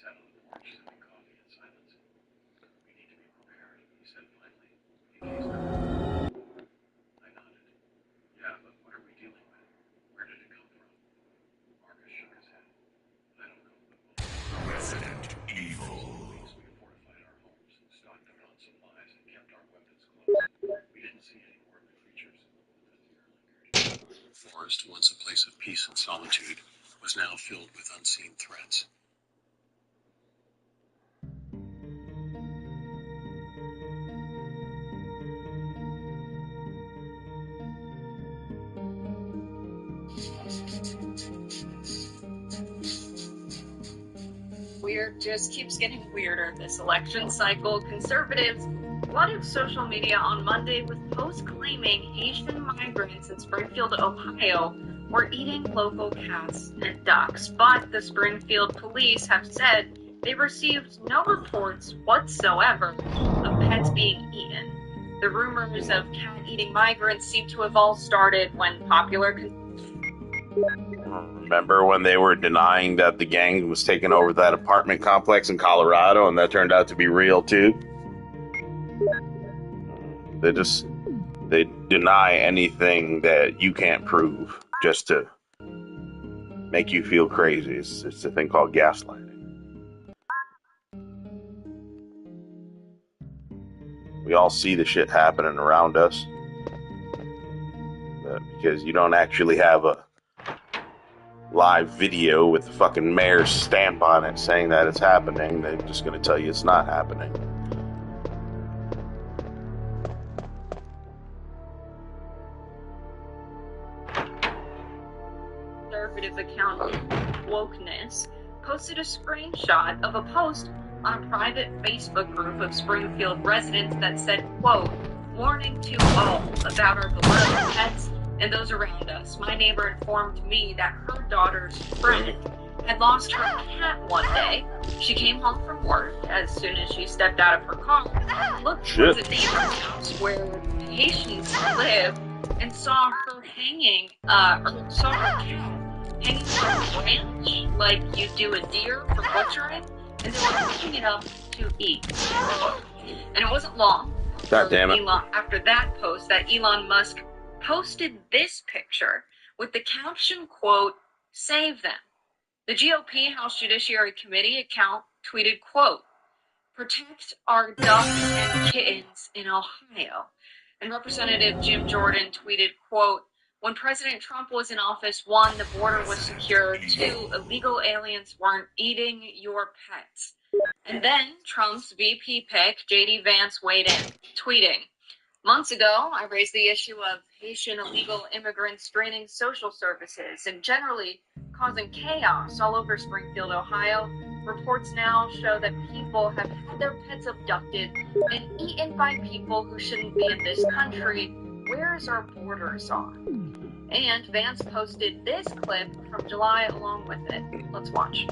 sat on the porch sipping coffee in silence. We need to be prepared, he said finally. In case I nodded. Yeah, but what are we dealing with? Where did it come from? Marcus shook his head. I don't know, but Resident Evil. we fortified our homes, stocked up on supplies, and kept our weapons close. We didn't see any worldly creatures, but the fear lingered. The forest, once a place of peace and solitude, was now filled with unseen threats. Weird just keeps getting weirder this election cycle. Conservatives flooded social media on Monday with posts claiming Haitian migrants in Springfield, Ohio were eating local cats and ducks. But the Springfield police have said they received no reports whatsoever of pets being eaten. The rumors of cat-eating migrants seem to have all started when popular... Remember when they were denying that the gang was taking over that apartment complex in Colorado, and that turned out to be real too? They deny anything that you can't prove just to make you feel crazy. It's a thing called gaslighting. We all see the shit happening around us, but because you don't actually have a live video with the fucking mayor's stamp on it saying that it's happening, they're just going to tell you it's not happening. Conservative account Wokeness posted a screenshot of a post on a private Facebook group of Springfield residents that said, quote, "Warning to all about our beloved pets and those around us. My neighbor informed me that her daughter's friend had lost her cat one day. She came home from work. As soon as she stepped out of her car, looked towards a neighbor's house where Haitians live, and saw her saw her cat hanging from a branch like you do a deer for butchering, and they were picking it up to eat." And it wasn't long after that post that Elon Musk posted this picture with the caption, quote, "Save them." The GOP House Judiciary Committee account tweeted, quote, "Protect our ducks and kittens in Ohio." And Representative Jim Jordan tweeted, quote, "When President Trump was in office, 1, the border was secure, 2, illegal aliens weren't eating your pets." And then Trump's VP pick, JD Vance, weighed in, tweeting, "Months ago, I raised the issue of Haitian illegal immigrants draining social services and generally causing chaos all over Springfield, Ohio. Reports now show that people have had their pets abducted and eaten by people who shouldn't be in this country. Where's our borders on?" And Vance posted this clip from July along with it. Let's watch.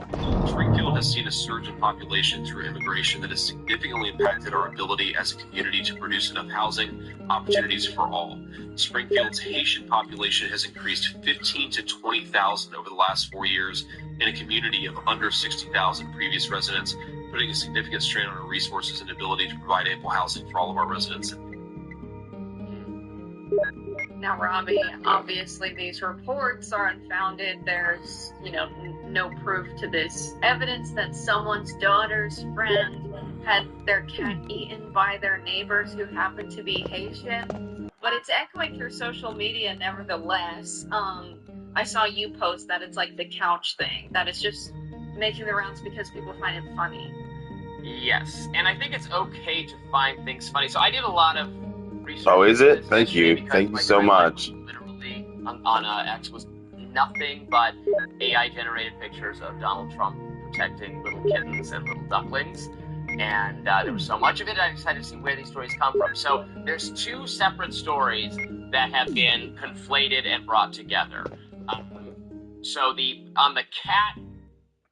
Springfield has seen a surge in population through immigration that has significantly impacted our ability as a community to produce enough housing opportunities for all. Springfield's Haitian population has increased 15 to 20,000 over the last 4 years in a community of under 60,000 previous residents, putting a significant strain on our resources and ability to provide ample housing for all of our residents. Now, Robbie, obviously these reports are unfounded. There's, no proof to this evidence that someone's daughter's friend had their cat eaten by their neighbors who happen to be Haitian. But it's echoing through social media nevertheless. I saw you post that it's like the couch thing, that it's just making the rounds because people find it funny. Yes, and I think it's okay to find things funny. So I did a lot of research. Oh, is it? Thank you. Thank you so much. Literally on X was nothing but AI-generated pictures of Donald Trump protecting little kittens and little ducklings. And there was so much of it, I decided to see where these stories come from. So there's 2 separate stories that have been conflated and brought together. So on the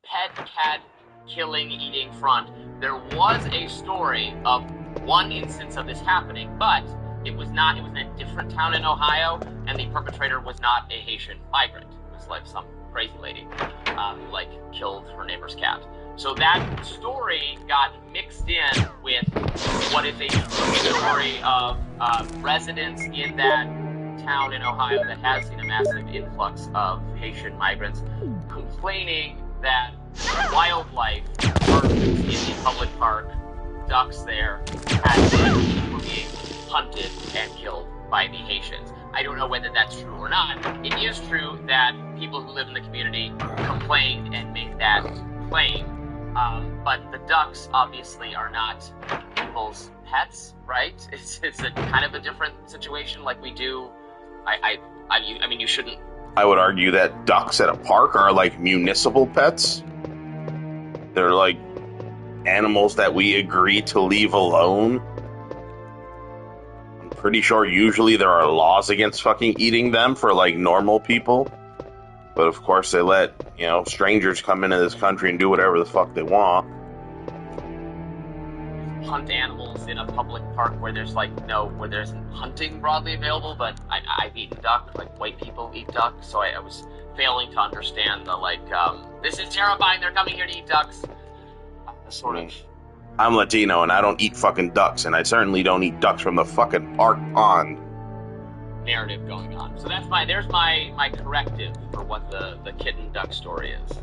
pet cat killing, eating front, there was a story of one instance of this happening, but it was in a different town in Ohio, and the perpetrator was not a Haitian migrant. It was like some crazy lady who like killed her neighbor's cat. So that story got mixed in with what is a true story of residents in that town in Ohio that has seen a massive influx of Haitian migrants complaining that wildlife, birds in the public park, ducks there, were being hunted and killed by the Haitians. I don't know whether that's true or not. It is true that people who live in the community complained and made that claim. But the ducks obviously are not people's pets, right? It's a kind of a different situation. Like we do. I mean, you shouldn't. I would argue that ducks at a park are like municipal pets. They're like animals that we agree to leave alone. I'm pretty sure usually there are laws against fucking eating them for like normal people. But of course they let, strangers come into this country and do whatever the fuck they want. Hunt animals in a public park where there's where there's hunting broadly available, but I've eaten duck, like white people eat duck, so I was failing to understand the this is terrifying, they're coming here to eat ducks. Sort of. I'm Latino and I don't eat fucking ducks, and I certainly don't eat ducks from the fucking park pond. Narrative going on. So there's my corrective for what the kitten duck story is.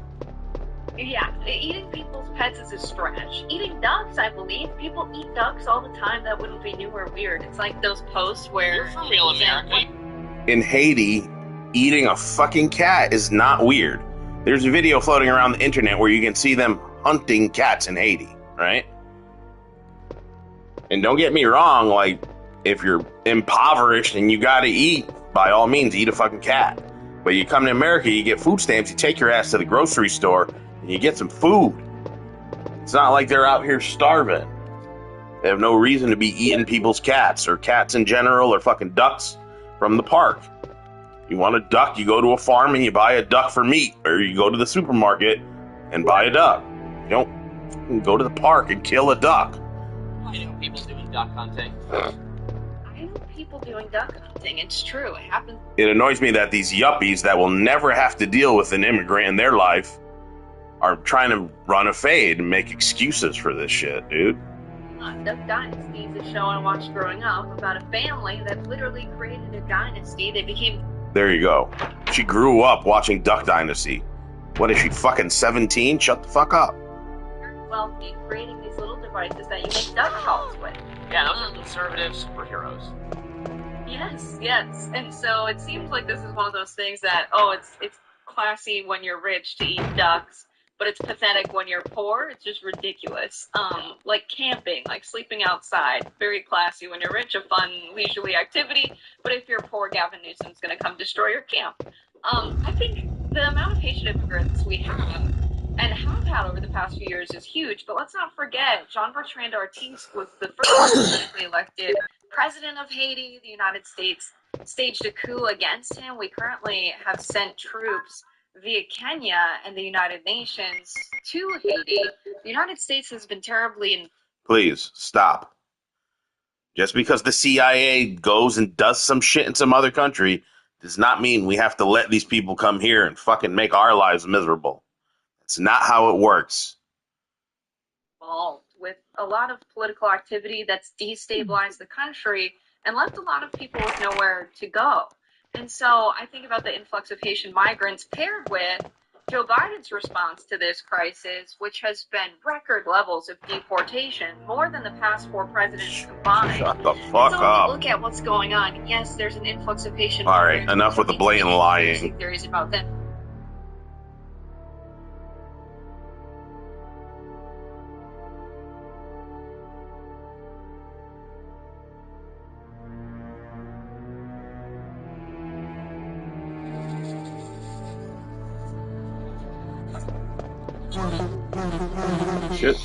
Yeah, eating people's pets is a stretch. Eating ducks, I believe. People eat ducks all the time. That wouldn't be new or weird. It's like those posts where... You're from real America. In Haiti, eating a fucking cat is not weird. There's a video floating around the internet where you can see them hunting cats in Haiti, right? And don't get me wrong, like, if you're impoverished and you gotta eat, by all means, eat a fucking cat. But you come to America, you get food stamps, you take your ass to the grocery store, and you get some food. It's not like they're out here starving. They have no reason to be eating people's cats, or cats in general, or fucking ducks from the park. You want a duck, you go to a farm and you buy a duck for meat, or you go to the supermarket and buy a duck. You don't go to the park and kill a duck. I know people doing duck hunting. I know people doing duck hunting. It's true. It happens. It annoys me that these yuppies that will never have to deal with an immigrant in their life are trying to run a fade and make excuses for this shit, dude. Duck Dynasty is a show I watched growing up about a family that literally created a dynasty. They became... There you go. She grew up watching Duck Dynasty. What is she, fucking 17? Shut the fuck up. wealthy, creating these little devices that you make duck calls with. Yeah, those are conservative superheroes. Yes. And so it seems like this is one of those things that, it's classy when you're rich to eat ducks, but it's pathetic when you're poor. It's just ridiculous. Like camping, like sleeping outside, very classy when you're rich, a fun leisurely activity, but if you're poor, Gavin Newsom's gonna come destroy your camp. I think the amount of Haitian immigrants we have and have had over the past few years is huge, but let's not forget, Jean-Bertrand Artiste was the first presidentially elected president of Haiti. The United States staged a coup against him. We currently have sent troops via Kenya and the United Nations to Haiti. The United States has been terribly... Please, stop. Just because the CIA goes and does some shit in some other country does not mean we have to let these people come here and fucking make our lives miserable. That's not how it works. Involved with a lot of political activity that's destabilized the country and left a lot of people with nowhere to go. And so I think about the influx of Haitian migrants paired with Joe Biden's response to this crisis, which has been record levels of deportation, more than the past 4 presidents combined. Shut the fuck up. Look at what's going on. Yes, there's an influx of Haitian All migrants. right, enough with the blatant lying. Theories about them. Shit.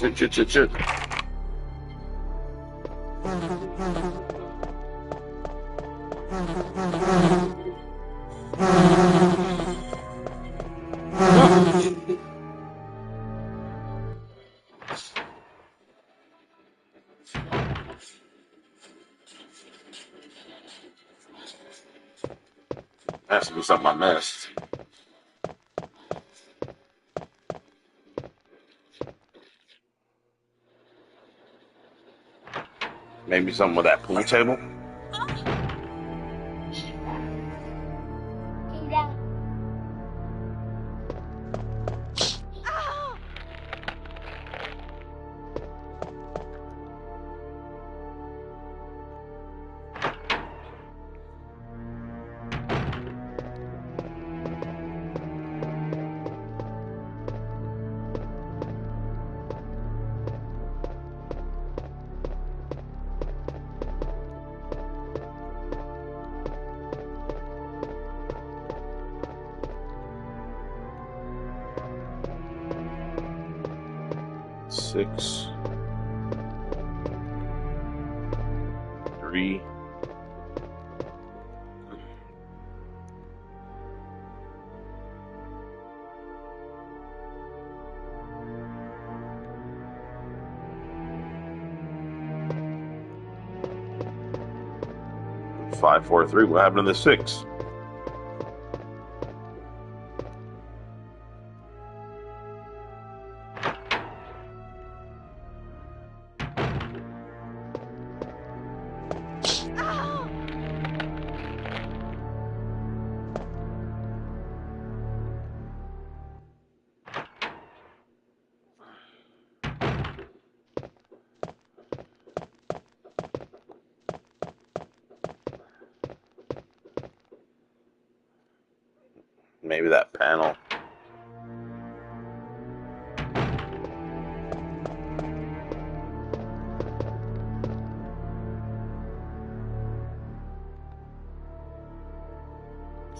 Has to be something I missed. Maybe something with that pool table? Six, 3. Five, 4, 3. What happened to the 6? Maybe that panel.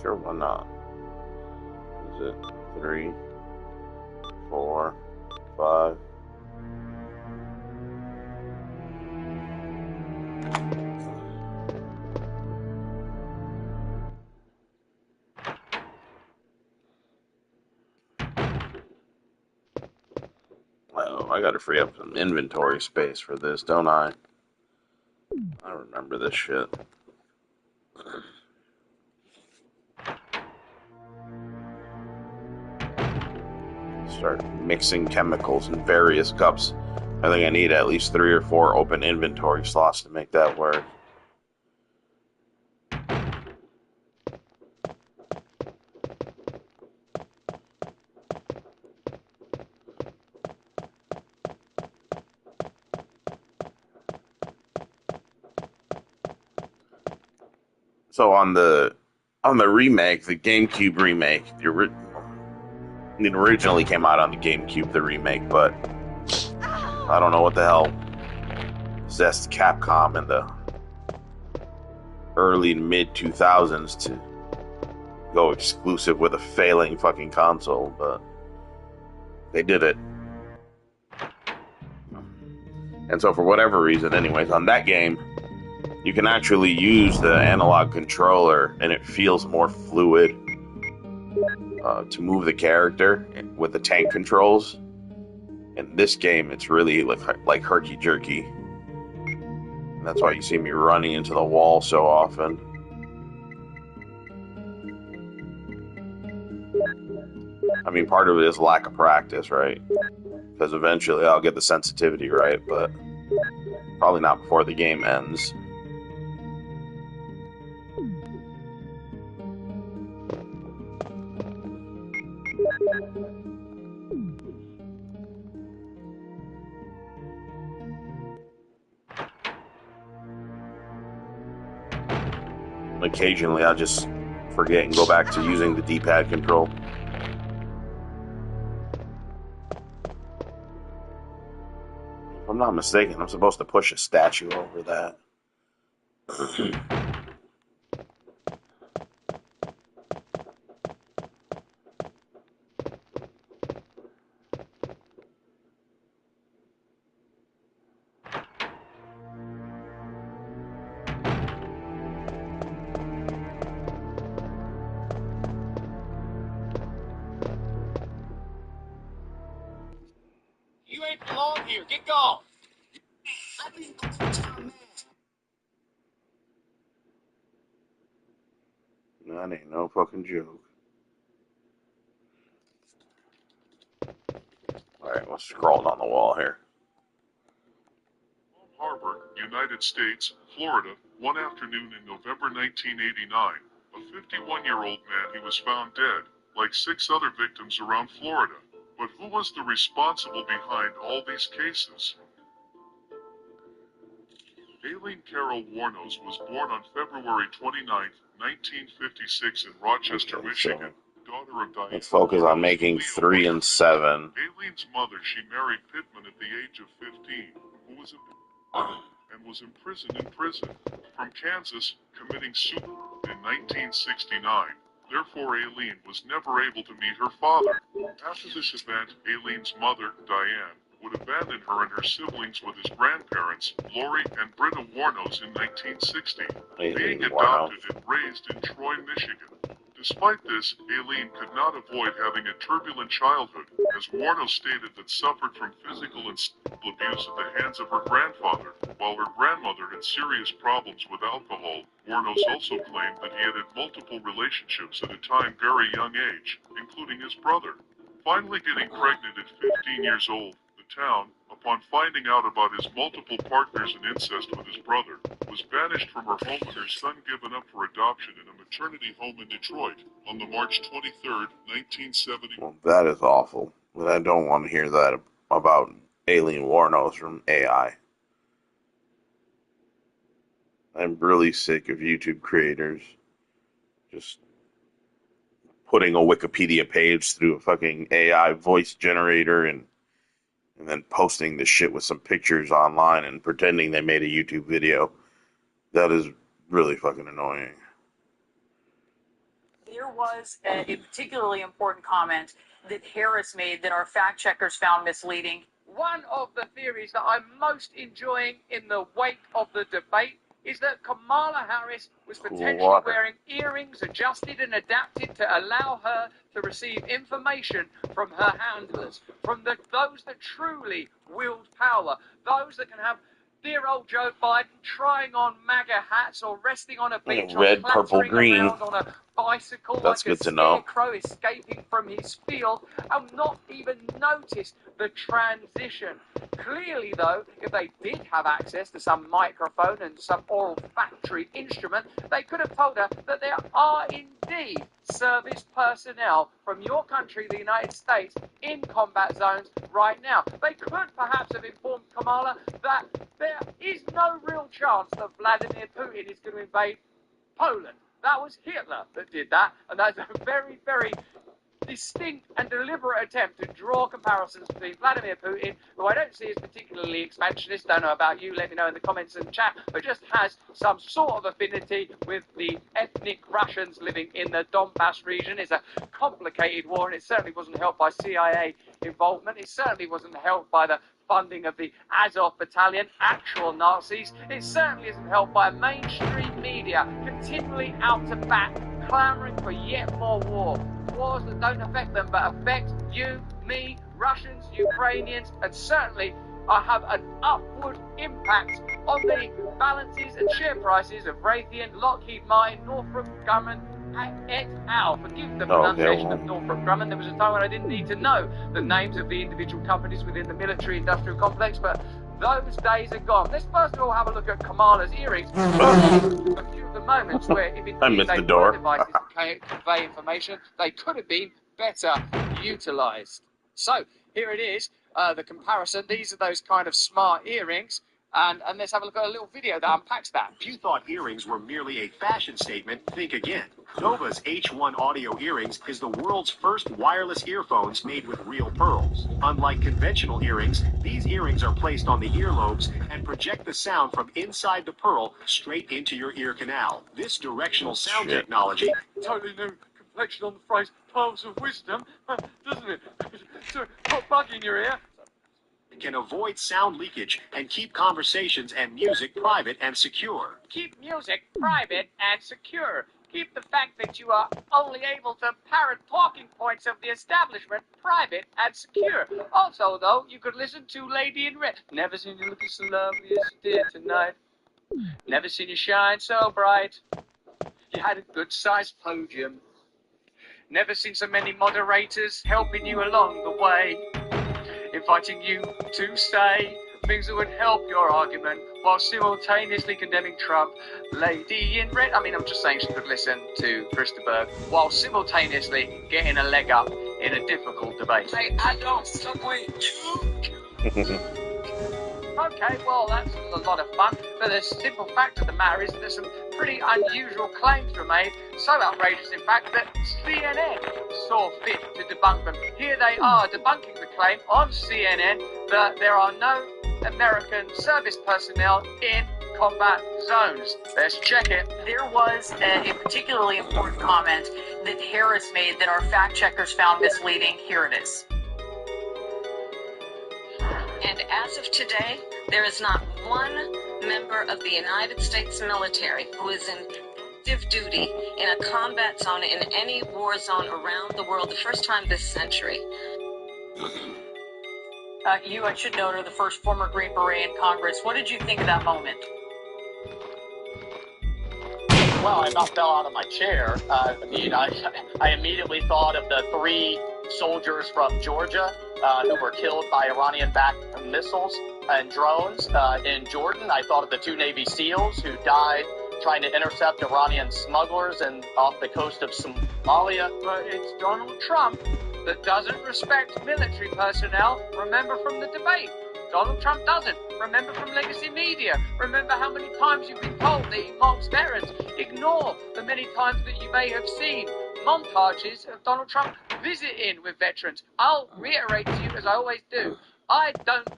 Sure, why not? Is it 3, 4, 5? Well, I gotta free up some inventory space for this, don't I? I remember this shit. Start mixing chemicals in various cups. I think I need at least 3 or 4 open inventory slots to make that work. So on the remake, the GameCube remake, it originally came out on the GameCube, the remake, but I don't know what the hell possessed Capcom in the early and mid 2000s to go exclusive with a failing fucking console, but they did it. And so for whatever reason, anyways, on that game, you can actually use the analog controller and it feels more fluid to move the character with the tank controls. In this game, it's really like herky-jerky. And that's why you see me running into the wall so often. I mean, part of it is lack of practice, right? Because eventually I'll get the sensitivity right, but probably not before the game ends. Occasionally I'll just forget and go back to using the D-pad control. If I'm not mistaken, I'm supposed to push a statue over that. You ain't belong here. Get gone. That ain't no fucking joke. Alright, let's scroll down the wall here. Harbor United States, Florida, one afternoon in November 1989, a 51-year-old man who was found dead, like 6 other victims around Florida. But who was the responsible behind all these cases? Aileen Carol Warnos was born on February 29, 1956 in Rochester, Michigan, daughter of Diane. Let's focus on Warnos making Leo 3 and 7. Aileen's mother, she married Pittman at the age of 15, who was and was imprisoned in prison from Kansas, committing suicide in 1969. Therefore, Aileen was never able to meet her father. After this event, Aileen's mother, Diane, would abandon her and her siblings with his grandparents, Lori and Britta Warnos, in 1960, being adopted and raised in Troy, Michigan. Despite this, Aileen could not avoid having a turbulent childhood, as Warnos stated that suffered from physical and sexual abuse at the hands of her grandfather, while her grandmother had serious problems with alcohol. Warnos also claimed that he had multiple relationships at a very young age, including his brother. Finally getting pregnant at 15 years old, the town, upon finding out about his multiple partners and incest with his brother, was banished from her home with her son given up for adoption in a maternity home in Detroit on the March 23rd, 1970. Well, that is awful. But I don't want to hear that about Aileen Warnos from AI. I'm really sick of YouTube creators just putting a Wikipedia page through a fucking AI voice generator and then posting this shit with some pictures online and pretending they made a YouTube video. That is really fucking annoying. There was a particularly important comment that Harris made that our fact checkers found misleading. One of the theories that I'm most enjoying in the wake of the debate is that Kamala Harris was potentially wearing earrings adjusted and adapted to allow her to receive information from her handlers, from those that truly wield power, those that can have dear old Joe Biden trying on MAGA hats or resting on a beach red, or purple, green. around on a bicycle. That's like good a to know. scarecrow escaping from his field and not even notice the transition. Clearly, though, if they did have access to some microphone and some olfactory instrument, they could have told her that there are indeed service personnel from your country, the United States, in combat zones right now. They could perhaps have informed Kamala that there is no real chance that Vladimir Putin is going to invade Poland. That was Hitler that did that, and that's a very, very distinct and deliberate attempt to draw comparisons between Vladimir Putin, who I don't see as particularly expansionist, don't know about you, let me know in the comments and chat, but just has some sort of affinity with the ethnic Russians living in the Donbass region. It's a complicated war, and it certainly wasn't helped by CIA involvement. It certainly wasn't helped by the funding of the Azov battalion, actual Nazis. It certainly isn't helped by mainstream media continually out to bat, clamouring for yet more war. Wars that don't affect them but affect you, me, Russians, Ukrainians, and certainly have an upward impact on the balances and share prices of Raytheon, Lockheed Martin, Northrop Grumman, et al. Forgive the pronunciation of Northrop Grumman. There was a time when I didn't need to know the names of the individual companies within the military-industrial complex, but those days are gone. Let's first of all have a look at Kamala's earrings. A few of the moments where, if indeed they were devices to convey information, they could have been better utilised. So, here it is, the comparison. These are those kind of smart earrings. And let's have a look at a little video that unpacks that. If you thought earrings were merely a fashion statement, think again. Nova's H1 audio earrings is the world's first wireless earphones made with real pearls. Unlike conventional earrings, these earrings are placed on the earlobes and project the sound from inside the pearl straight into your ear canal. This directional sound technology... Totally new complexion on the phrase pearls of wisdom, doesn't it? So, put bug in your ear. Can avoid sound leakage and keep conversations and music private and secure. Keep music private and secure. Keep the fact that you are only able to parrot talking points of the establishment private and secure. Also, though, you could listen to Lady in Red. Never seen you looking so lovely as you did tonight. Never seen you shine so bright. You had a good-sized podium. Never seen so many moderators helping you along the way, inviting you to stay things that would help your argument while simultaneously condemning Trump. Lady in red, I'm just saying she could listen to Christopher while simultaneously getting a leg up in a difficult debate. I don't subway too. Okay, well, that's a lot of fun, but the simple fact of the matter is that there's some pretty unusual claims were made, so outrageous, in fact, that CNN saw fit to debunk them. Here they are debunking the claim on CNN that there are no American service personnel in combat zones. Let's check it. There was a particularly important comment that Harris made that our fact checkers found misleading. Here it is. And as of today, there is not one member of the United States military who is in active duty in a combat zone in any war zone around the world, the first time this century. You, I should note, are the first former Green Beret in Congress. What did you think of that moment? Well, I about fell out of my chair. I immediately thought of the 3 soldiers from Georgia who were killed by Iranian-backed missiles and drones in Jordan. I thought of the 2 Navy SEALs who died trying to intercept Iranian smugglers and off the coast of Somalia. But it's Donald Trump that doesn't respect military personnel. Remember from the debate. Donald Trump doesn't. Remember from legacy media. Remember how many times you've been told that he mocks veterans. Ignore the many times that you may have seen montages of Donald Trump visiting with veterans. I'll reiterate to you, as I always do, I don't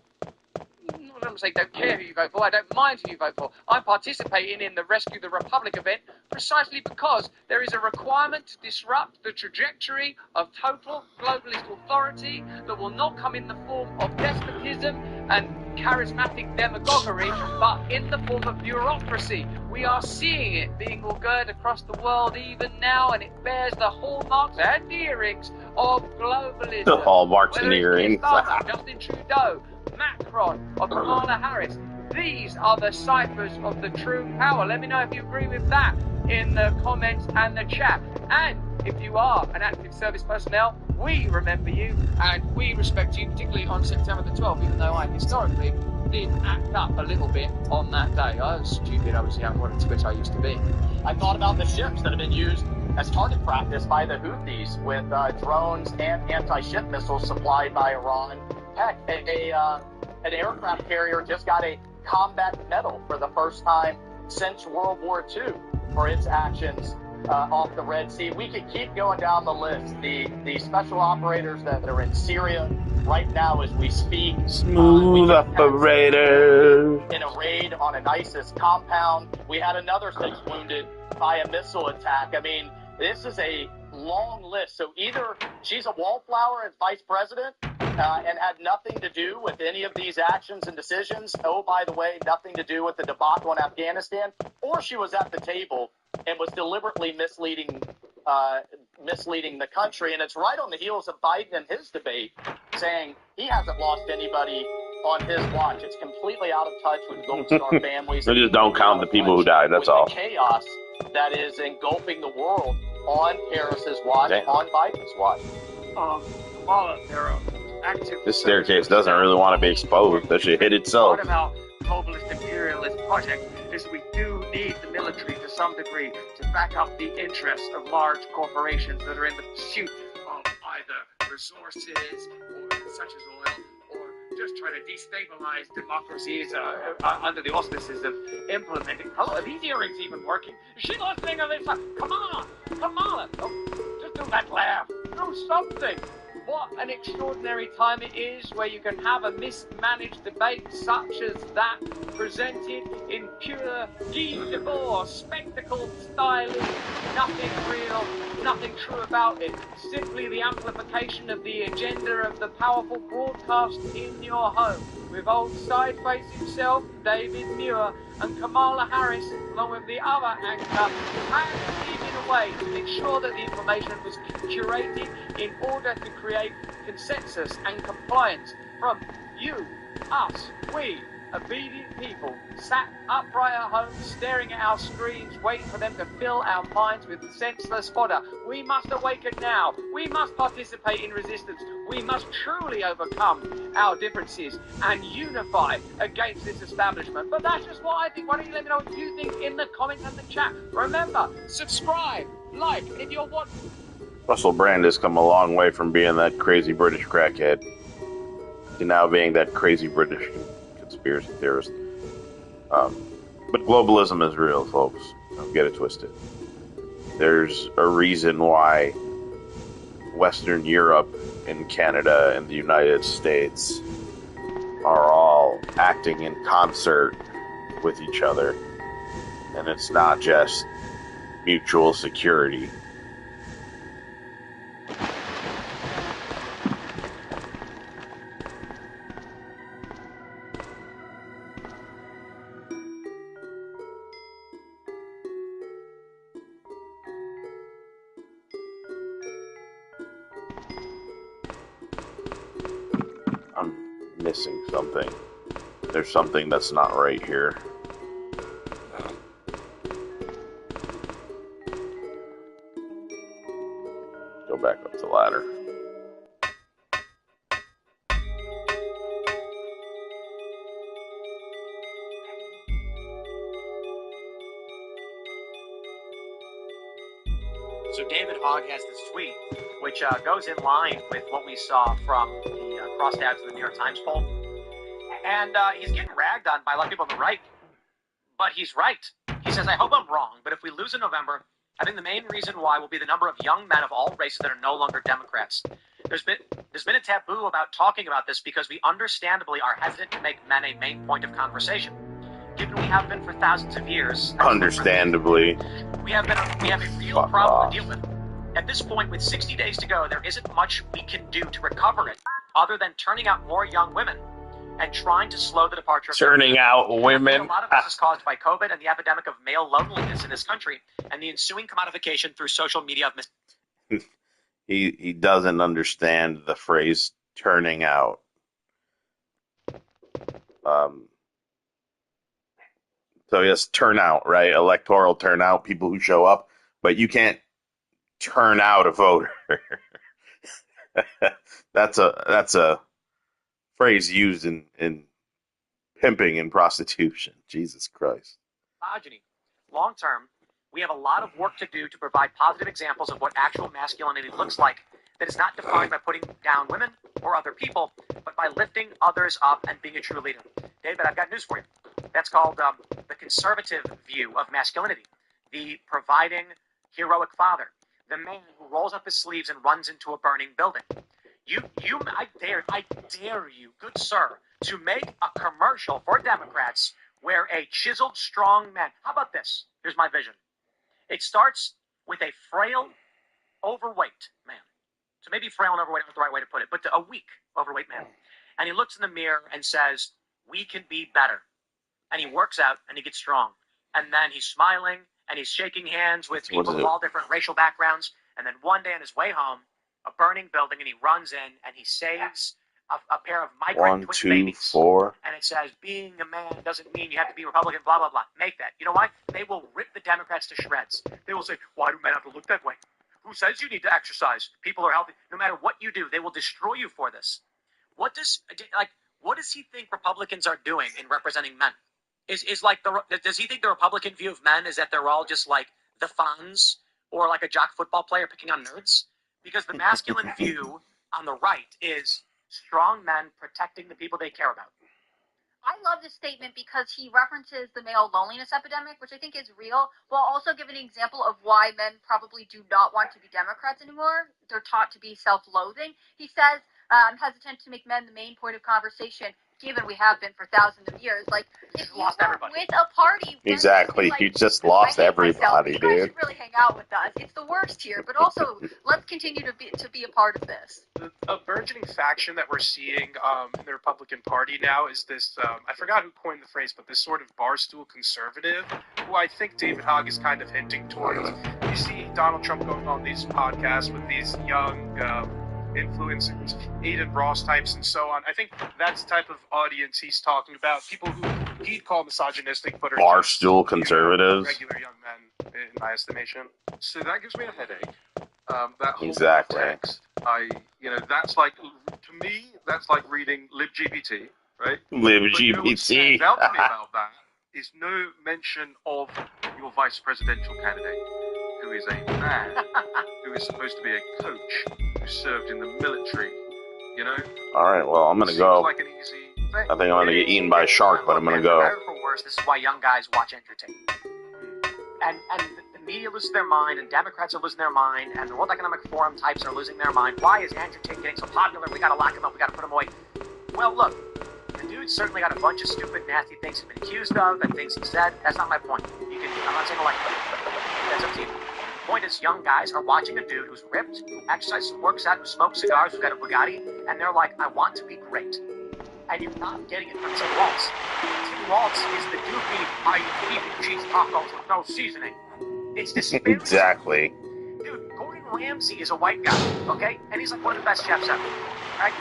care who you vote for. I don't mind who you vote for. I'm participating in the Rescue the Republic event precisely because there is a requirement to disrupt the trajectory of total globalist authority that will not come in the form of despotism and charismatic demagoguery, but in the form of bureaucracy. We are seeing it being augured across the world even now, and it bears the hallmarks and earrings of globalism. The hallmarks and earrings. Justin Trudeau, Macron, or Kamala Harris. These are the ciphers of the true power. Let me know if you agree with that in the comments and the chat. And if you are an active service personnel, we remember you and we respect you, particularly on September the 12th, even though I historically did act up a little bit on that day. I was stupid, I was young, what a twit I used to be. I thought about the ships that have been used as target practice by the Houthis with drones and anti-ship missiles supplied by Iran. Heck, an aircraft carrier just got a combat medal for the first time since World War II for its actions off the Red Sea. We could keep going down the list. The special operators that are in Syria right now as we speak. Smooth operators. In a raid on an ISIS compound. We had another 6 wounded by a missile attack. I mean, this is a long list. So either she's a wallflower as vice president and had nothing to do with any of these actions and decisions. Oh, by the way, nothing to do with the debacle in Afghanistan. Or she was at the table and was deliberately misleading the country. And it's right on the heels of Biden and his debate saying he hasn't lost anybody on his watch. It's completely out of touch with Gold Star families. They just don't count the people who died, that's all. The chaos that is engulfing the world on Harris's watch, on Biden's watch. Kamala, there are active... This staircase doesn't really want to be exposed. That should hit itself. Part of our globalist imperialist project is we do need the military to some degree to back up the interests of large corporations that are in the pursuit of either resources or such as oil, or just try to destabilize democracies under the auspices of implementing. Hello, are these earrings even working? Is she listening to this? Come on, Kamala, just do that laugh. Do something. What an extraordinary time it is where you can have a mismanaged debate such as that, presented in pure Guy Debord, spectacle styling, nothing real, nothing true about it. Simply the amplification of the agenda of the powerful broadcast in your home. With old side-face himself, David Muir, and Kamala Harris, along with the other anchor, hand in a way to make sure that the information was curated in order to create consensus and compliance from you, us, we, obedient people sat upright at home, staring at our screens, waiting for them to fill our minds with senseless fodder. We must awaken now. We must participate in resistance. We must truly overcome our differences and unify against this establishment. But that's just what I think. Why don't you let me know what you think in the comments and the chat? Remember, subscribe, like, and if you're watching... Russell Brand has come a long way from being that crazy British crackhead to now being that crazy British conspiracy theorist. But globalism is real, folks. Don't get it twisted. There's a reason why Western Europe and Canada and the United States are all acting in concert with each other. And it's not just mutual security. I'm missing something. There's something that's not right here. Go back up the ladder. So David Hogg has this tweet, which goes in line with what we saw from the crosstabs of the New York Times poll. And he's getting ragged on by a lot of people on the right. But he's right. He says, I hope I'm wrong, but if we lose in November, I think the main reason why will be the number of young men of all races that are no longer Democrats. There's been a taboo about talking about this because we understandably are hesitant to make men a main point of conversation. Given we have been for thousands of years. Understandably. We have a real problem to deal with. At this point, with 60 days to go, there isn't much we can do to recover it, other than turning out more young women and trying to slow the departure of turning out women. A lot of this is caused by COVID and the epidemic of male loneliness in this country, and the ensuing commodification through social media of He doesn't understand the phrase turning out. So yes, turnout, right? Electoral turnout, people who show up, but you can't turn out a voter. That's a phrase used in pimping and prostitution. Jesus Christ. misogyny. Long term, we have a lot of work to do to provide positive examples of what actual masculinity looks like that is not defined by putting down women or other people, but by lifting others up and being a true leader. David, I've got news for you. That's called the conservative view of masculinity, the providing heroic father, the man who rolls up his sleeves and runs into a burning building. I dare you, good sir, to make a commercial for Democrats where a chiseled, strong man. How about this? Here's my vision. It starts with a frail, overweight man. So maybe frail and overweight isn't the right way to put it, but a weak, overweight man. And he looks in the mirror and says, "We can be better." And he works out and he gets strong. And then he's smiling and he's shaking hands with people of all different racial backgrounds. And then one day on his way home, a burning building, and he runs in and he saves a pair of migrant twin babies. 1, 2, 4. And it says, being a man doesn't mean you have to be Republican, blah, blah, blah. Make that. You know why? They will rip the Democrats to shreds. They will say, why do men have to look that way? Who says you need to exercise? People are healthy. No matter what you do, they will destroy you for this. What does he think Republicans are doing in representing men? Does he think the Republican view of men is that they're all just like the Fonz or like a jock football player picking on nerds? Because the masculine view on the right is strong men protecting the people they care about. I love this statement because he references the male loneliness epidemic, which I think is real, while also giving an example of why men probably do not want to be Democrats anymore. They're taught to be self-loathing. He says, I'm hesitant to make men the main point of conversation, given we have been for thousands of years. Like, if you lost were everybody. with a party... Exactly. Like, you just lost everybody, you dude. guys should really hang out with us. It's the worst here, but also, let's continue to be a part of this. A burgeoning faction that we're seeing in the Republican Party now is this, I forgot who coined the phrase, but this sort of barstool conservative, who I think David Hogg is kind of hinting towards. You see Donald Trump going on these podcasts with these young influencers, Aiden Ross types, and so on. I think that's the type of audience he's talking about. People who he'd call misogynistic, but are Barstool just, conservatives. regular young men, in my estimation. So that gives me a headache. That whole Exactly. text. That's like, to me, that's like reading libGBT, right? But you know what libGBT. stands out to me about that is no mention of your vice presidential candidate, who is a man, who is supposed to be a coach, who served in the military, you know? Alright, well, I'm gonna Seems go. like an easy thing. I think I'm gonna get eaten by a shark, but I'm gonna go. For better or for worse, this is why young guys watch Andrew Tate. And the media loses their mind, and Democrats are losing their mind, and the World Economic Forum types are losing their mind. Why is Andrew Tate getting so popular? We gotta lock him up, we gotta put him away. Well, look, the dude's certainly got a bunch of stupid, nasty things he's been accused of, and things he said. That's not my point. I'm not saying like that's up to you. The point is, young guys are watching a dude who's ripped, who exercises, who works out, who smokes cigars, who's got a Bugatti, and they're like, I want to be great. And you're not getting it from Tim Waltz. Tim Waltz is the doofy, I eat beef and cheese tacos with no seasoning. It's this Exactly. Dude, Gordon Ramsay is a white guy, okay? And he's like one of the best chefs ever, right?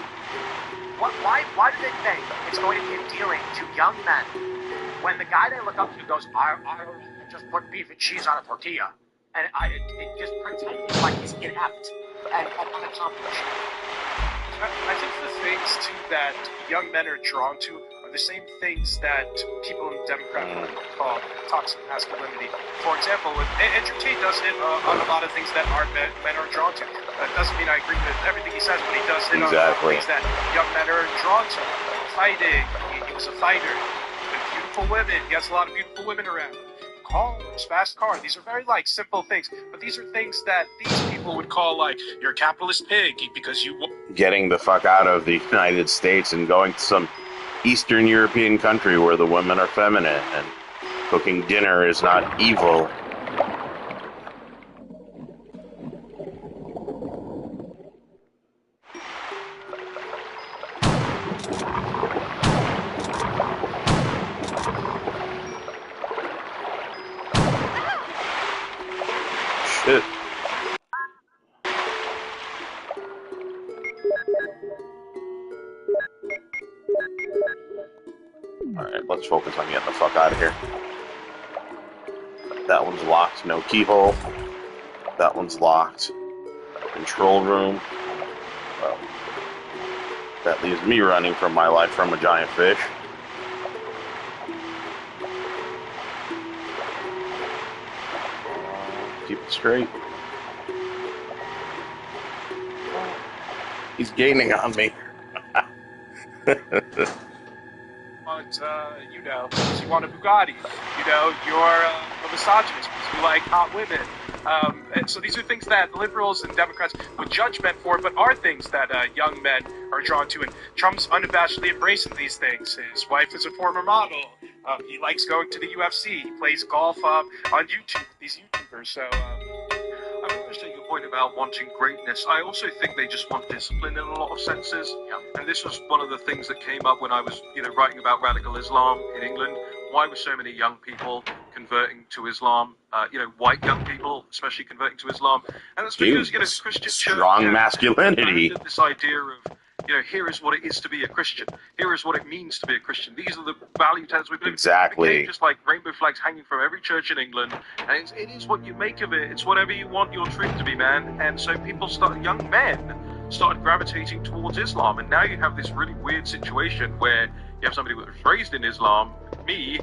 Why do they think it's going to be endearing to young men when the guy they look up to goes, I just put beef and cheese on a tortilla, and it just pretends like he's inept and unaccomplished. I think the things too that young men are drawn to are the same things that people in the Democrat Party call toxic masculinity. For example, Andrew Tate does hit on a lot of things that our men are drawn to. That doesn't mean I agree with everything he says, but he does hit on things that young men are drawn to. Fighting, he was a fighter. With beautiful women, he has a lot of beautiful women around. Homes, fast car. These are very simple things, but these are things that these people would call you're a capitalist pig because you. Getting the fuck out of the United States and going to some Eastern European country where the women are feminine and cooking dinner is not evil. Shit. Alright, let's focus on getting the fuck out of here. That one's locked, no keyhole. That one's locked. Control room. Well, that leaves me running from my life from a giant fish. Keep it straight. He's gaining on me. But, you want a Bugatti. You're a misogynist because you like hot women. And so these are things that liberals and Democrats would judge men for, but are things that young men are drawn to. And Trump's unabashedly embracing these things. His wife is a former model. He likes going to the UFC. He plays golf on YouTube. These YouTubers. So. I understand your point about wanting greatness. I also think they just want discipline in a lot of senses. Yeah. And this was one of the things that came up when I was, writing about radical Islam in England. Why were so many young people converting to Islam? White young people, especially converting to Islam. And that's because, Christian strong church masculinity. This idea of, here is what it is to be a Christian. Here is what it means to be a Christian. These are the value tags we believe. Exactly. It became just like rainbow flags hanging from every church in England. And it is what you make of it. It's whatever you want your truth to be, man. And so young men started gravitating towards Islam. And now you have this really weird situation where you have somebody who was raised in Islam, me,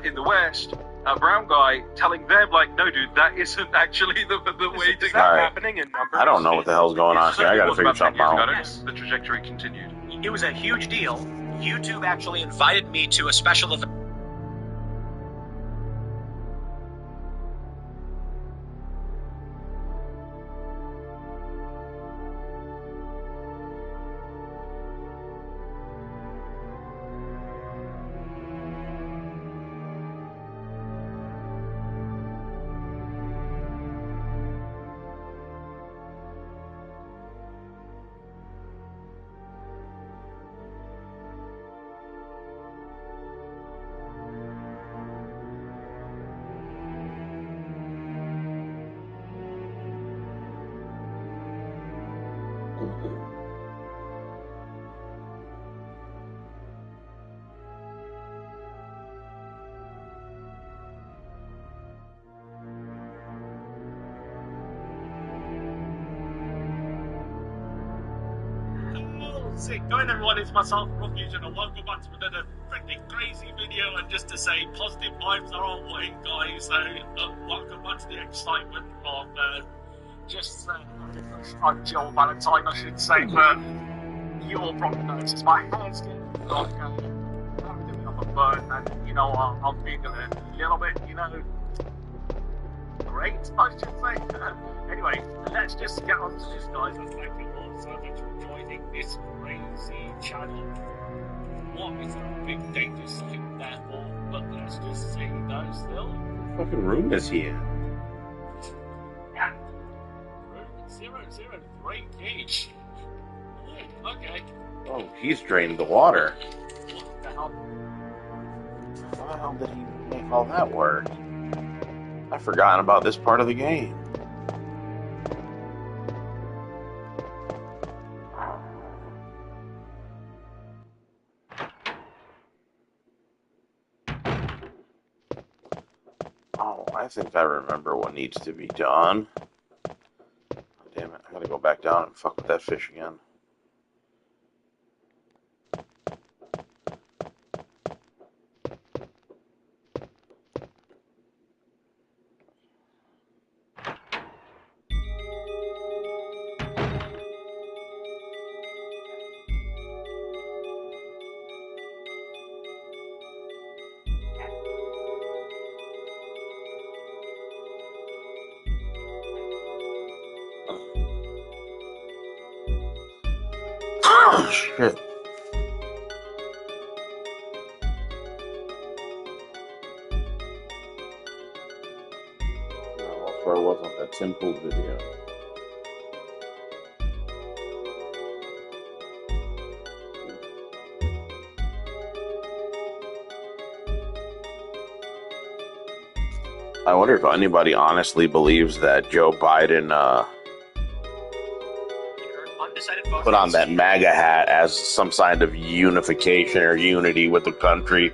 in the West, a brown guy, telling them, no, dude, that isn't actually the way to go. Happening in numbers? I don't know what the hell's going on here. I gotta figure something out. Yes. The trajectory continued. It was a huge deal. YouTube actually invited me to a special event. that's it. Going everyone, it's myself, Refuge, and welcome back to another freaking crazy video. And just to say, positive vibes are our way, guys. So, welcome back to the excitement of I'm Jill Valentine, I should say, but you all probably noticed my hair's getting long. I'm doing it on my phone, and I'll wiggle it a little bit, Great, I should say. Anyway, let's just get on to this, guys. And thank you all so much for joining this crazy channel. What is a big danger thing there for? But let's just see those still. What fucking room is he in? Yeah. Room 003 each. Okay. Oh, he's drained the water. What the hell? How the hell did he make all that work? I've forgotten about this part of the game. Oh, I think I remember what needs to be done. Oh, damn it, I gotta go back down and fuck with that fish again. Oh, shit. No, where was on that simple video? I wonder if anybody honestly believes that Joe Biden put on that MAGA hat as some kind of unification or unity with the country.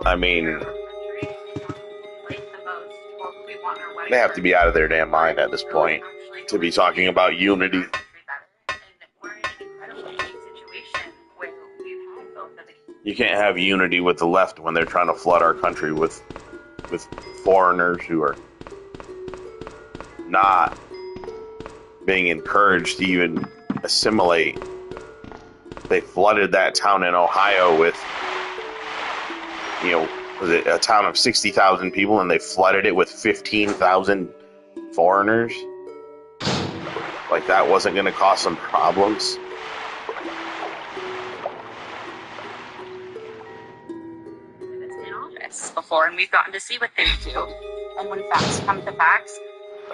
I mean, they have to be out of their damn mind at this point to be talking about unity. You can't have unity with the left when they're trying to flood our country with foreigners who are not being encouraged to even assimilate. They flooded that town in Ohio with, was it a town of 60,000 people, and they flooded it with 15,000 foreigners? Like, that wasn't going to cause some problems? Before, and we've gotten to see what they do. And when facts come to facts,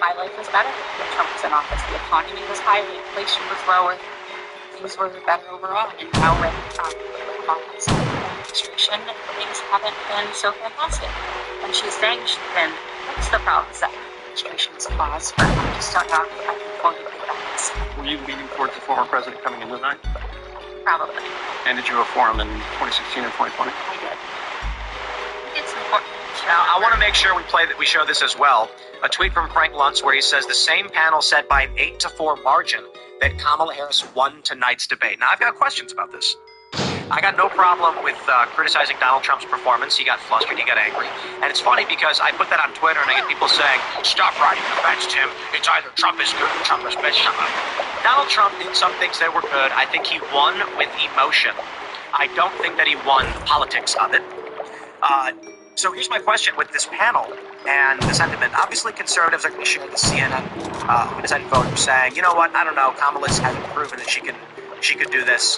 my life was better when Trump was in office. The economy was higher, inflation was lower, things were better overall. And now with Obama's administration, things haven't been so fantastic. And she's saying she can fix the problems that the administration has caused, but I just don't know if I can fully believe that. Were you leaning towards the former president coming in tonight? Probably. And did you vote for him in 2016 or 2020? I did. It's important. Now, I want to make sure we show this as well. A tweet from Frank Luntz where he says the same panel said by an 8-4 margin that Kamala Harris won tonight's debate. Now, I've got questions about this. I got no problem with criticizing Donald Trump's performance. He got flustered, he got angry. And it's funny because I put that on Twitter and I get people saying, stop riding the fence, Tim. It's either Trump is good or Trump is bad. Shut up. Donald Trump did some things that were good. I think he won with emotion. I don't think that he won the politics of it. So here's my question with this panel and the sentiment. Obviously, conservatives are going to share the CNN independent vote saying, you know what, I don't know, Kamala hasn't proven that she could do this.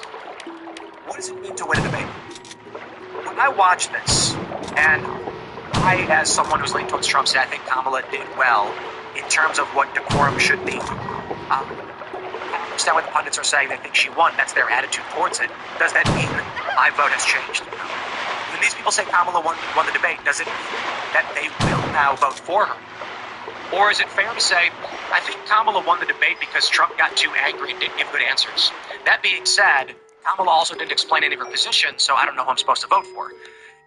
What does it mean to win a debate? When I watch this, and I, as someone who's leaning towards Trump, say I think Kamala did well in terms of what decorum should be. I understand what the pundits are saying. They think she won. That's their attitude towards it. Does that mean my vote has changed? When these people say Kamala won the debate, does it mean that they will now vote for her? Or is it fair to say, I think Kamala won the debate because Trump got too angry and didn't give good answers? That being said, Kamala also didn't explain any of her position, so I don't know who I'm supposed to vote for.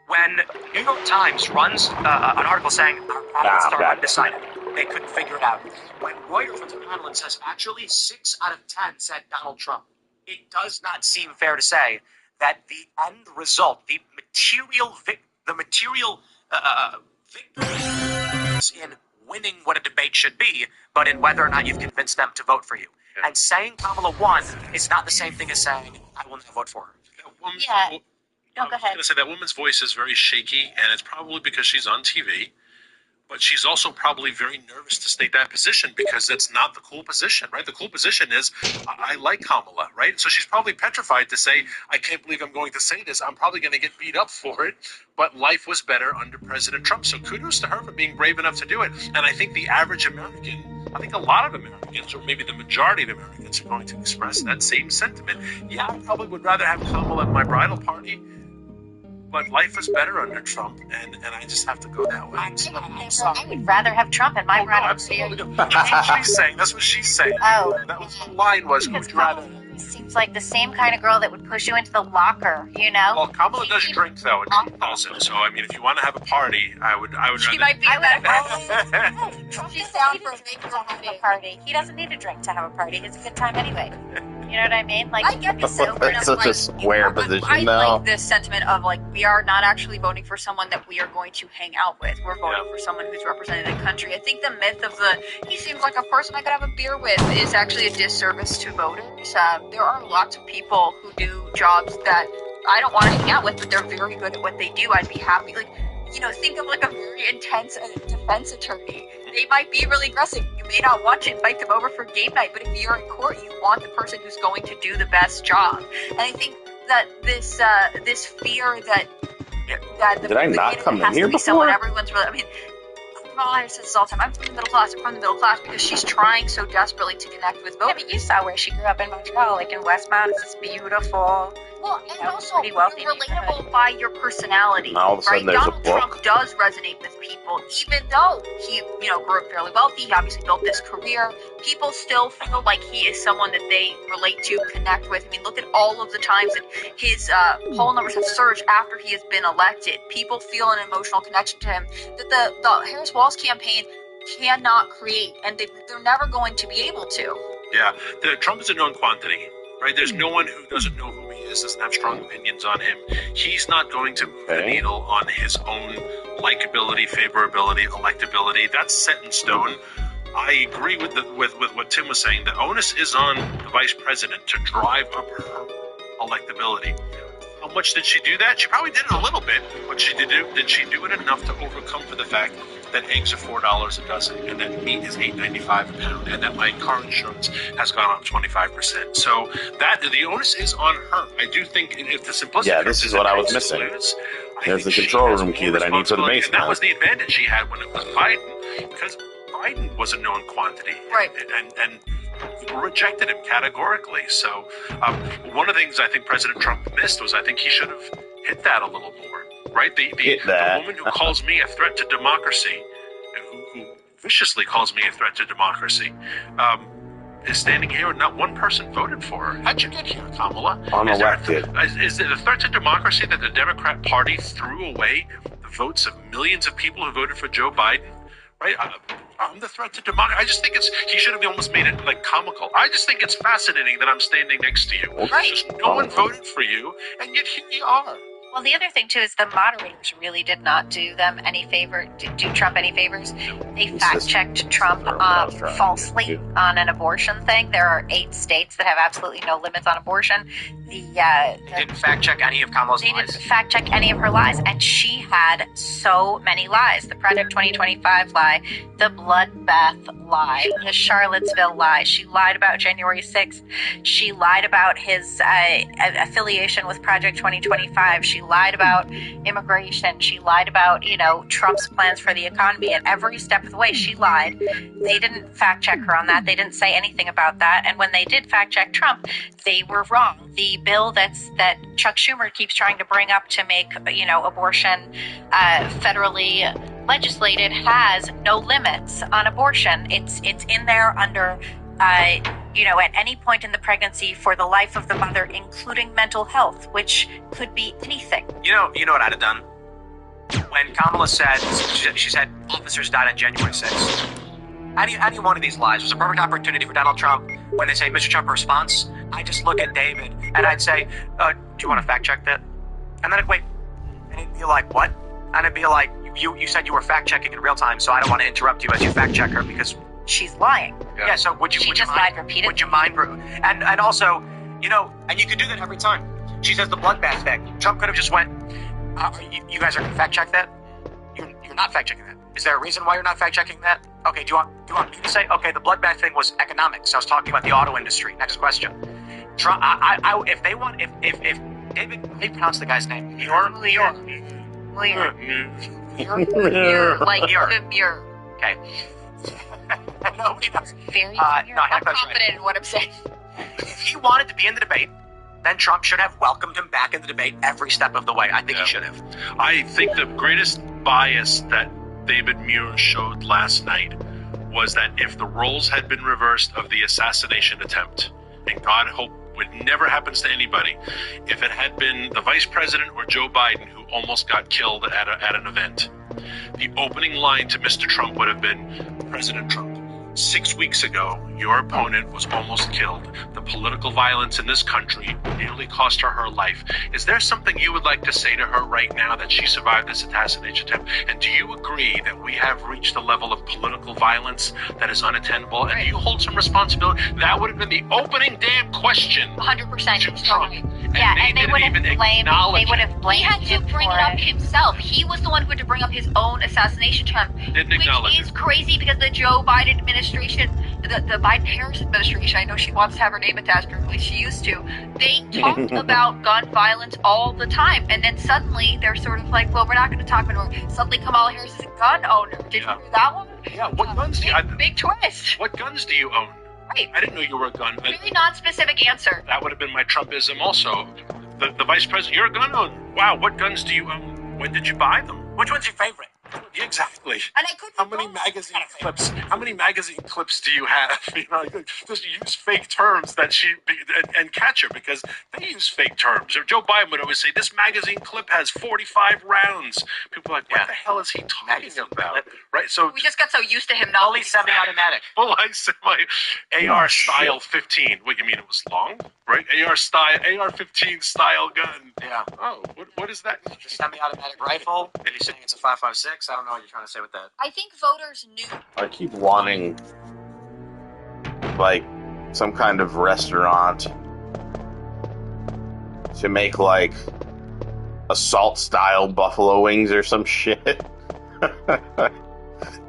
When New York Times runs an article saying our candidates are undecided, they couldn't figure it out. When Reuters runs a panel and says, actually, 6 out of 10 said Donald Trump. it does not seem fair to say that the end result, the material victory is in winning what a debate should be, but in whether or not you've convinced them to vote for you. And saying Kamala won is not the same thing as saying I will not vote for her. Yeah. No, go ahead. I was going to say that woman's voice is very shaky, and it's probably because she's on TV. But she's also probably very nervous to state that position because that's not the cool position, right? The cool position is, I like Kamala, right? So she's probably petrified to say, I can't believe I'm going to say this. I'm probably going to get beat up for it. But life was better under President Trump. So kudos to her for being brave enough to do it. And I think the average American, I think a lot of Americans, or maybe the majority of Americans, are going to express that same sentiment. Yeah, I probably would rather have Kamala at my bridal party, but life was better under Trump, and I just have to go that way. I would rather have Trump in my bridal party. That's what she's saying. That's what she's saying. Oh. That was the line was, who would you rather? Seems like the same kind of girl that would push you into the locker, you know? Well, Kamala does drink, though, and she doesn't. So, I mean, if you want to have a party, I would She rather... might be that girl. She's down for a party. He doesn't need a drink to have a party. It's a good time anyway. You know what I mean? Like, I get this. It's such a square position I now. like this sentiment of like we are not actually voting for someone that we are going to hang out with. We're voting for someone who's representing the country. I think the myth of he seems like a person I could have a beer with is actually a disservice to voters. There are lots of people who do jobs that I don't want to hang out with, but they're very good at what they do. I'd be happy. Like, you know, think of like a very intense defense attorney. They might be really aggressive. You may not want to invite them over for game night, but if you're in court, you want the person who's going to do the best job. And I think that this fear that the Did I not come in has here to be someone before? everyone's really. I mean, Kamala Harris says this all the time. I'm from the middle class. I'm from the middle class because she's trying so desperately to connect with voters. Yeah, but you saw where she grew up in Montreal, like in Westmount. It's this beautiful. Well, and also pretty wealthy you're relatable by your personality, And all of a sudden right? there's a Donald book. Trump does resonate with people, even though he, grew up fairly wealthy. He obviously built this career. People still feel like he is someone that they relate to, connect with. I mean, look at all of the times that his poll numbers have surged after he has been elected. People feel an emotional connection to him that the Harris-Walz campaign cannot create, and they're never going to be able to. Yeah, Trump is a known quantity, right? There's no one who doesn't know who he is, doesn't have strong opinions on him. He's not going to move the needle on his own likability, favorability, electability. That's set in stone. I agree with what Tim was saying. The onus is on the vice president to drive up her electability. How much did she do that? She probably did it a little bit, but did she do it enough to overcome for the fact that eggs are $4 a dozen, and that meat is $8.95 a pound, and that my car insurance has gone up 25%. So that the onus is on her. I do think if the simplicity. Yeah, this is what I was missing. There's the control room key that I need for the basement. And that was the advantage she had when it was Biden, because Biden was a known quantity, right? And rejected him categorically. So one of the things I think President Trump missed was I think he should have hit that a little more. Right, the woman who calls me a threat to democracy, who viciously calls me a threat to democracy, is standing here and not one person voted for her. How'd you get here, Kamala? Unelected. Is it a threat to democracy that the Democrat Party threw away the votes of millions of people who voted for Joe Biden? Right, I'm the threat to democracy. I just think he should have almost made it like comical. I just think it's fascinating that I'm standing next to you. Right. Just no one voted for you, and yet here you are. Well, the other thing, too, is the moderators really did not do them any favor, do Trump any favors. They fact-checked Trump falsely on an abortion thing. There are 8 states that have absolutely no limits on abortion. They didn't fact-check any of Kamala's lies. They didn't fact-check any of her lies, and she had so many lies. The Project 2025 lie, the bloodbath lie, the Charlottesville lie. She lied about January 6th. She lied about his affiliation with Project 2025. She lied about immigration. She lied about, Trump's plans for the economy. At every step of the way, she lied. They didn't fact check her on that. They didn't say anything about that. And when they did fact check Trump, they were wrong. The bill that Chuck Schumer keeps trying to bring up to make, abortion federally legislated has no limits on abortion. It's in there under at any point in the pregnancy for the life of the mother, including mental health, which could be anything. You know what I'd have done? When Kamala said, she said officers died on January 6th. Any one of these lies was a perfect opportunity for Donald Trump, when they say Mr. Trump response, I just look at David and I'd say, do you want to fact check that? And then I'd wait. And he'd be like, what? And I'd be like, you said you were fact checking in real time, so I don't want to interrupt you as you fact check her because She's lying. yeah. So would you She would you just mind? lied repeatedly. Would you mind? And also, you know, and you could do that every time. She says the bloodbath thing. Trump could have just went, you guys are going to fact check that? You're not fact checking that. Is there a reason why you're not fact checking that? Okay, do you want me to say? Okay, the bloodbath thing was economics. I was talking about the auto industry. Next question. Trump, if David, how do you pronounce the guy's name? Muir. Like the mirror. Okay. Nobody knows. Very no, I I'm got that confident right. in what I'm saying. If he wanted to be in the debate, then Trump should have welcomed him back in the debate every step of the way. I think he should have. I think the greatest bias that David Muir showed last night was that if the roles had been reversed of the assassination attempt, and God hope it never happens to anybody, if it had been the vice president or Joe Biden who almost got killed at an event, the opening line to Mr. Trump would have been, President Trump, 6 weeks ago, your opponent was almost killed. The political violence in this country nearly cost her life. Is there something you would like to say to her right now that she survived this assassination attempt? And do you agree that we have reached a level of political violence that is unattainable? And do you hold some responsibility? That would have been the opening damn question. 100%. To Trump. And they would have blamed. acknowledge They would have blamed. He had to bring it up himself. He was the one who had to bring up his own assassination attempt, which is crazy because the Joe Biden administration, the Biden-Harris administration, I know she wants to have her name attached, or at least she used to. They talked about gun violence all the time, and then suddenly they're sort of like, well, we're not going to talk anymore. Suddenly, Kamala Harris is a gun owner. Did you hear that one? Yeah. What guns do you? Big twist. What guns do you own? Right. I didn't know you were a gun. Really non-specific answer. That would have been my Trumpism also. The vice president, you're a gun owner. Wow, what guns do you own? When did you buy them? Which one's your favorite? Exactly. And I could. How many magazine clips? How many magazine clips do you have? You know, just use fake terms that and catch her because they use fake terms. Or Joe Biden would always say, "This magazine clip has 45 rounds." People are like, "What the hell is he talking about?" Right? So We just got so used to him not Fully semi-automatic. I said my AR style 15. What you mean it was long? Right? AR-15 style gun. Yeah. Oh, what is that? Semi-automatic rifle. Are you saying it's a 5.56? I don't know what you're trying to say with that. I think voters knew. I keep wanting, like, some kind of restaurant to make, like, assault-style buffalo wings or some shit.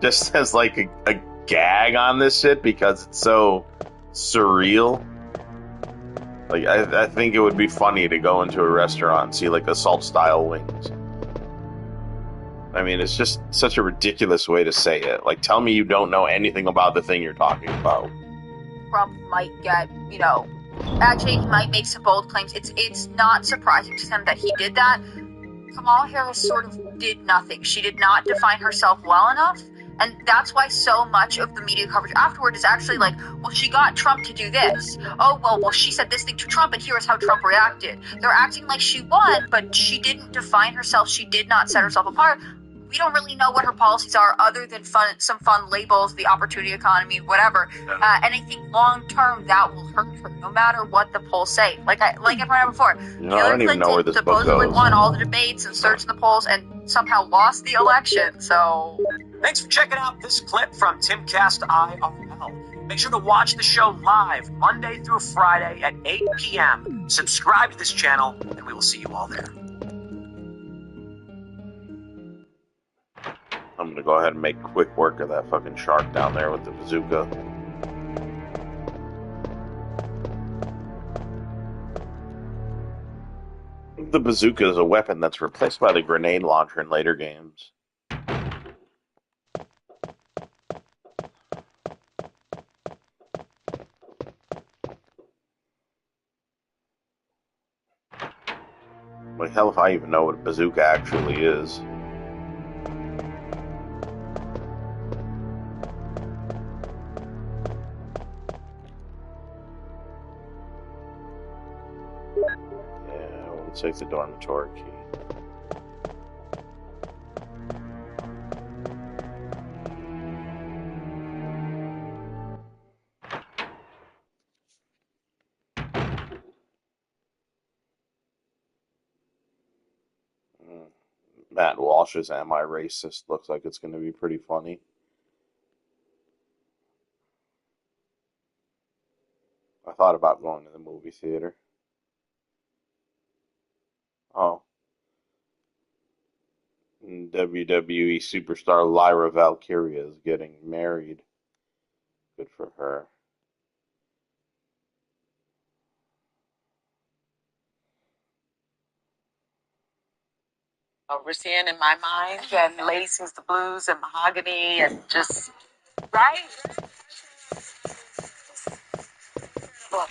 Just as, like, a gag on this shit because it's so surreal. Like, I think it would be funny to go into a restaurant and see, like, assault-style wings. I mean, it's just such a ridiculous way to say it. Like, tell me you don't know anything about the thing you're talking about. Trump might get, actually he might make some bold claims. It's not surprising to him that he did that. Kamala Harris sort of did nothing. She did not define herself well enough. And that's why so much of the media coverage afterward is actually like, well, she got Trump to do this. Oh, well, she said this thing to Trump, and here's how Trump reacted. They're acting like she won, but she didn't define herself. She did not set herself apart. We don't really know what her policies are other than some fun labels, the opportunity economy, whatever. And I think long term that will hurt her, no matter what the polls say. Like I pointed out before, I don't even know where this book supposedly goes. won all the debates and surged in the polls and somehow lost the election. So Thanks for checking out this clip from Timcast IRL. Make sure to watch the show live Monday through Friday at 8 p.m. Subscribe to this channel, and we will see you all there. I'm gonna go ahead and make quick work of that fucking shark down there with the bazooka. The bazooka is a weapon that's replaced by the grenade launcher in later games. Like, hell if I even know what a bazooka actually is. Yeah, we'll take the dormitory key. Matt Walsh's Am I Racist looks like it's going to be pretty funny. I thought about going to the movie theater. Oh. And WWE superstar Lyra Valkyria is getting married. Good for her. Rissian in my mind, and Lady Sings the Blues and Mahogany, and just, right? Look,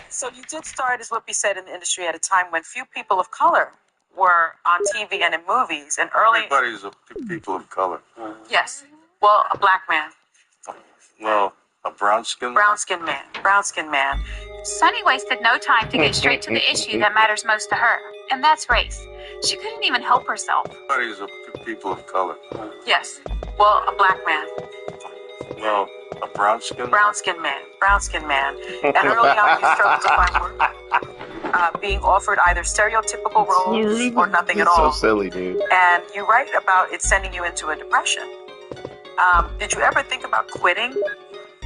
so you did start, as Whoopi said, in the industry at a time when few people of color were on TV and in movies, and early... Everybody's a people of color. Yes. Well, a black man. Well, a brown-skinned man. Brown-skinned man. Sunny wasted no time to get straight to the issue that matters most to her, and that's race. She couldn't even help herself. Everybody's a people of color. Yes. Well, a black man. Well, a brown-skinned man. Brown-skinned man. And early on, you struggled to find work, being offered either stereotypical roles or nothing at all. So silly, dude. And you write about it sending you into a depression. Did you ever think about quitting?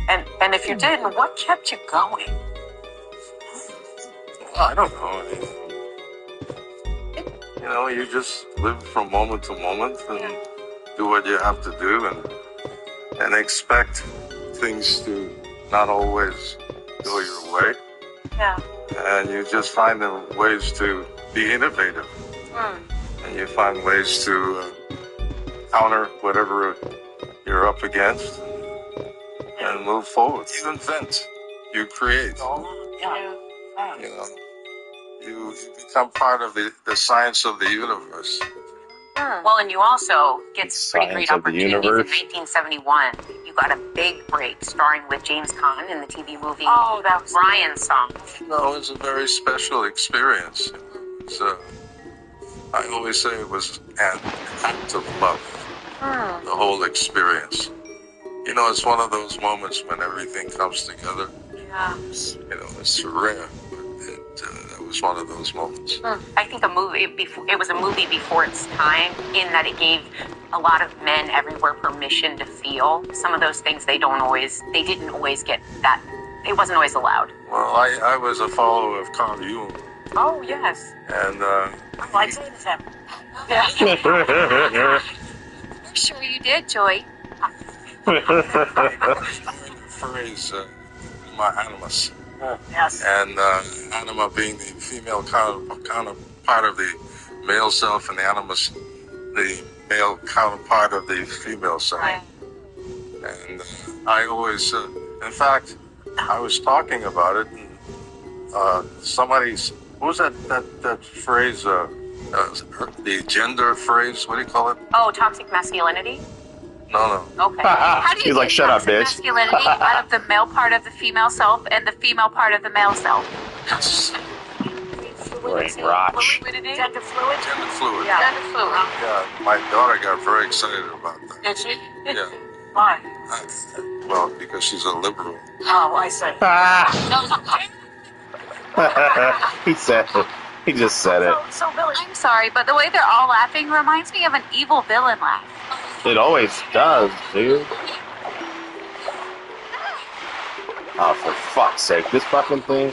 And if you did, what kept you going? I don't know. You know, you just live from moment to moment and do what you have to do and expect things to not always go your way. Yeah. And you just find the ways to be innovative. And you find ways to counter whatever you're up against and move forward. You invent. You create. You know, you become part of the science of the universe. Well, and you also get some pretty great Science of the opportunities. In universe. 1971, you got a big break starring with James Caan in the TV movie that was Ryan's Song. No, it was a very special experience. I always say it was an act of love, the whole experience. You know, it's one of those moments when everything comes together. Yeah. You know, it's rare, but it was one of those moments. I think it was a movie before its time in that it gave a lot of men everywhere permission to feel some of those things they didn't always get that, it wasn't always allowed. Well, I was a follower of Carl Jung. Oh, yes. And I like saying him. I'm sure you did, Joy. phrase, my animus. Yes. And anima being the female counterpart of the male self, and the animus the male counterpart of the female self. Right. And I always, in fact, I was talking about it, and what was that phrase, the gender phrase, what do you call it? Oh, toxic masculinity? No. Okay. How do you He's like, get shut up, toxic bitch. masculinity out of the male part of the female self and the female part of the male self? Brain rot. Gender fluid? Gender fluid. Yeah. Gender fluid. Yeah, my daughter got very excited about that. Did she? Yeah. Why? Well, because she's a liberal. Oh, I see. He said it. He just said it. So Billy. I'm sorry, but the way they're all laughing reminds me of an evil villain laugh. It always does, dude. Oh, for fuck's sake. This fucking thing.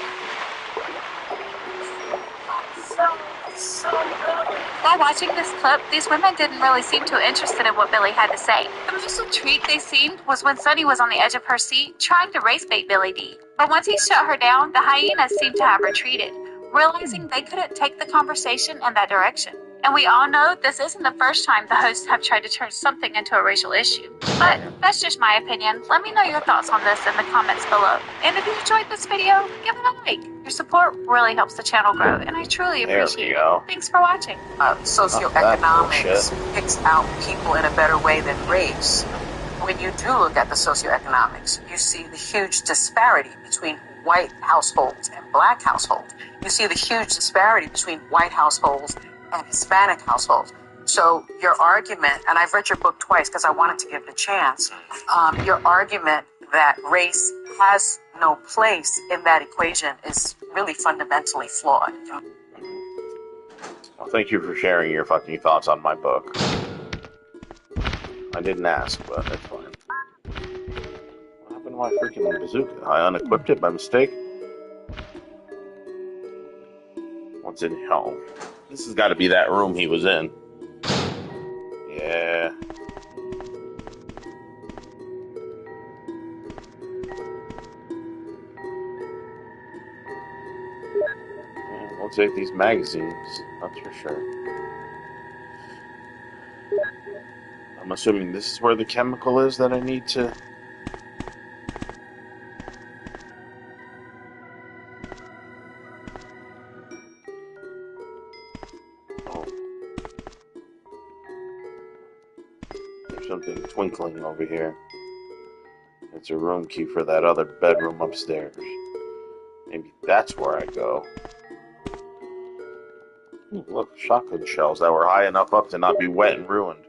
So good. While watching this clip, these women didn't really seem too interested in what Billy had to say. The most intrigued they seemed was when Sunny was on the edge of her seat, trying to race bait Billy D. But once he shut her down, the hyenas seemed to have retreated, realizing they couldn't take the conversation in that direction. And we all know this isn't the first time the hosts have tried to turn something into a racial issue. But that's just my opinion. Let me know your thoughts on this in the comments below. And if you enjoyed this video, give it a like. Your support really helps the channel grow, and I truly appreciate it. Thanks for watching. Socioeconomics picks out people in a better way than race. When you do look at the socioeconomics, you see the huge disparity between white households and black households. You see the huge disparity between white households and Hispanic households. So your argument, and I've read your book twice because I wanted to give it a chance, your argument that race has no place in that equation is really fundamentally flawed. Well, thank you for sharing your fucking thoughts on my book. I didn't ask, but it's fine. What happened to my freaking bazooka? I unequipped it by mistake. What's in hell? This has got to be that room he was in. Yeah. We'll take these magazines, that's for sure. I'm assuming this is where the chemical is that I need to... Oh. There's something twinkling over here. It's a room key for that other bedroom upstairs. Maybe that's where I go. Look, shotgun shells that were high enough up to not be wet and ruined.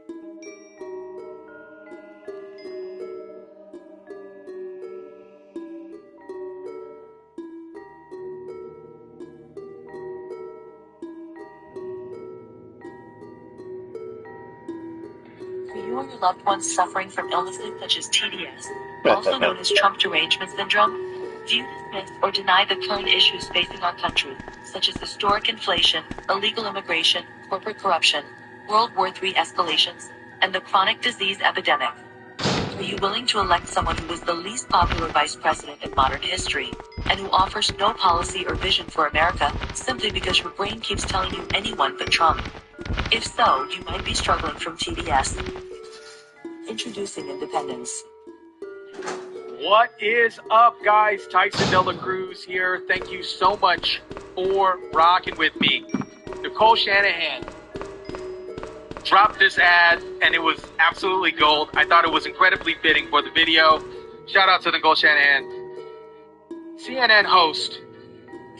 For you or your loved ones suffering from illnesses such as TDS, also known as Trump derangement syndrome, do you dismiss or deny the current issues facing our country, such as historic inflation, illegal immigration, corporate corruption, World War III escalations, and the chronic disease epidemic? Are you willing to elect someone who was the least popular vice president in modern history, and who offers no policy or vision for America simply because your brain keeps telling you anyone but Trump? If so, you might be struggling from TDS. Introducing Independence. What is up, guys? Tyson De La Cruz here. Thank you so much for rocking with me. Nicole Shanahan dropped this ad, and it was absolutely gold. I thought it was incredibly fitting for the video. Shout out to Nicole Shanahan. CNN host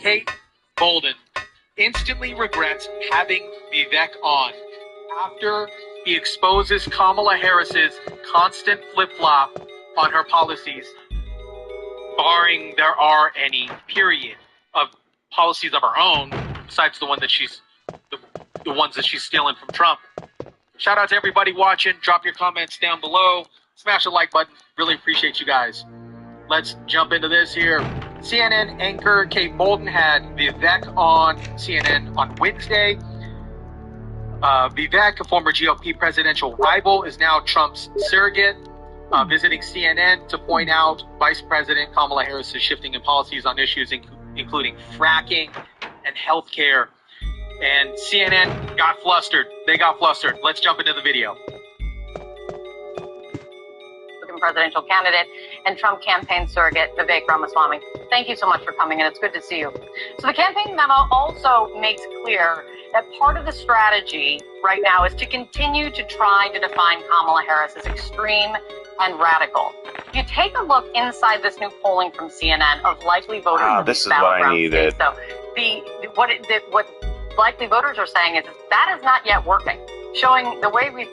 Kate Bolden instantly regrets having Vivek on after he exposes Kamala Harris's constant flip-flop on her policies, barring there are any, period, of policies of her own, besides the ones that she's stealing from Trump. Shout out to everybody watching. Drop your comments down below. Smash the like button. Really appreciate you guys. Let's jump into this here. CNN anchor Kate Bolden had Vivek on CNN on Wednesday. Vivek, a former GOP presidential rival, is now Trump's surrogate, visiting CNN to point out Vice President Kamala Harris's shifting in policies on issues including fracking and healthcare. And CNN got flustered. They got flustered. Let's jump into the video. Presidential candidate and Trump campaign surrogate Vivek Ramaswamy. Thank you so much for coming, and it's good to see you. So the campaign memo also makes clear that part of the strategy right now is to continue to try to define Kamala Harris as extreme and radical. If you take a look inside this new polling from CNN of likely voters, this is what I needed. So what likely voters are saying is that is not yet working. Showing the way we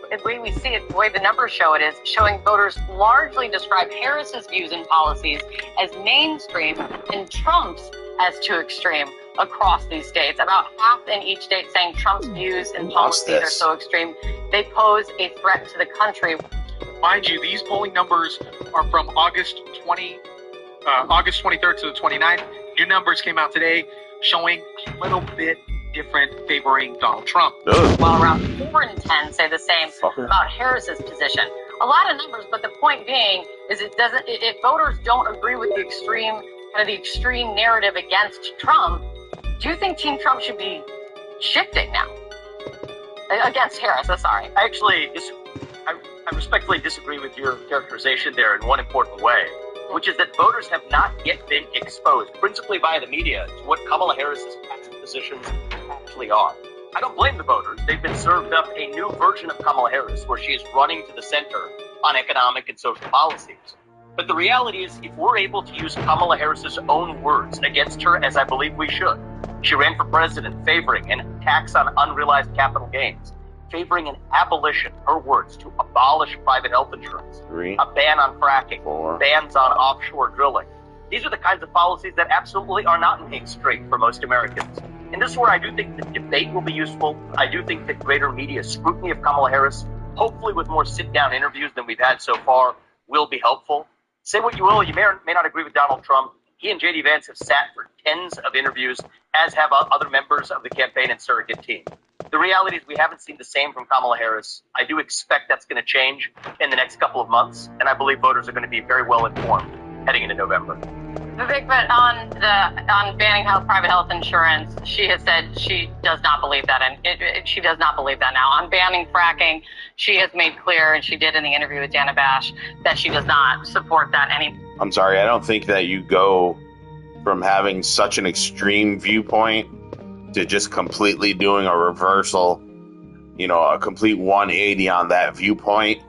see it, the way the numbers show it is showing voters largely describe Harris's views and policies as mainstream and Trump's as too extreme across these states. About half in each state saying Trump's views and policies are so extreme they pose a threat to the country. Mind you, these polling numbers are from August 23rd to the 29th. New numbers came out today showing a little bit different, favoring Donald Trump. While around 4 in 10 say the same about Harris's position. A lot of numbers, but the point being is if voters don't agree with the extreme narrative against Trump, do you think Team Trump should be shifting now? Against Harris, sorry. Actually, I respectfully disagree with your characterization there in one important way, which is that voters have not yet been exposed, principally by the media, to what Kamala Harris's past positions actually are. I don't blame the voters. They've been served up a new version of Kamala Harris where she is running to the center on economic and social policies. But the reality is, if we're able to use Kamala Harris's own words against her, as I believe we should, she ran for president favoring an tax on unrealized capital gains, favoring an abolition, her words, to abolish private health insurance, a ban on fracking, bans on offshore drilling. These are the kinds of policies that absolutely are not mainstream for most Americans. And this is where I do think the debate will be useful. I do think that greater media scrutiny of Kamala Harris, hopefully with more sit-down interviews than we've had so far, will be helpful. Say what you will, you may or may not agree with Donald Trump. He and J.D. Vance have sat for tens of interviews, as have other members of the campaign and surrogate team. The reality is we haven't seen the same from Kamala Harris. I do expect that's going to change in the next couple of months, and I believe voters are going to be very well informed heading into November. Vivek, but on banning private health insurance, she has said she does not believe that, and she does not believe that now. On banning fracking, she has made clear, and she did in the interview with Dana Bash, that she does not support that anymore. I'm sorry, I don't think that you go from having such an extreme viewpoint to just completely doing a reversal, a complete 180 on that viewpoint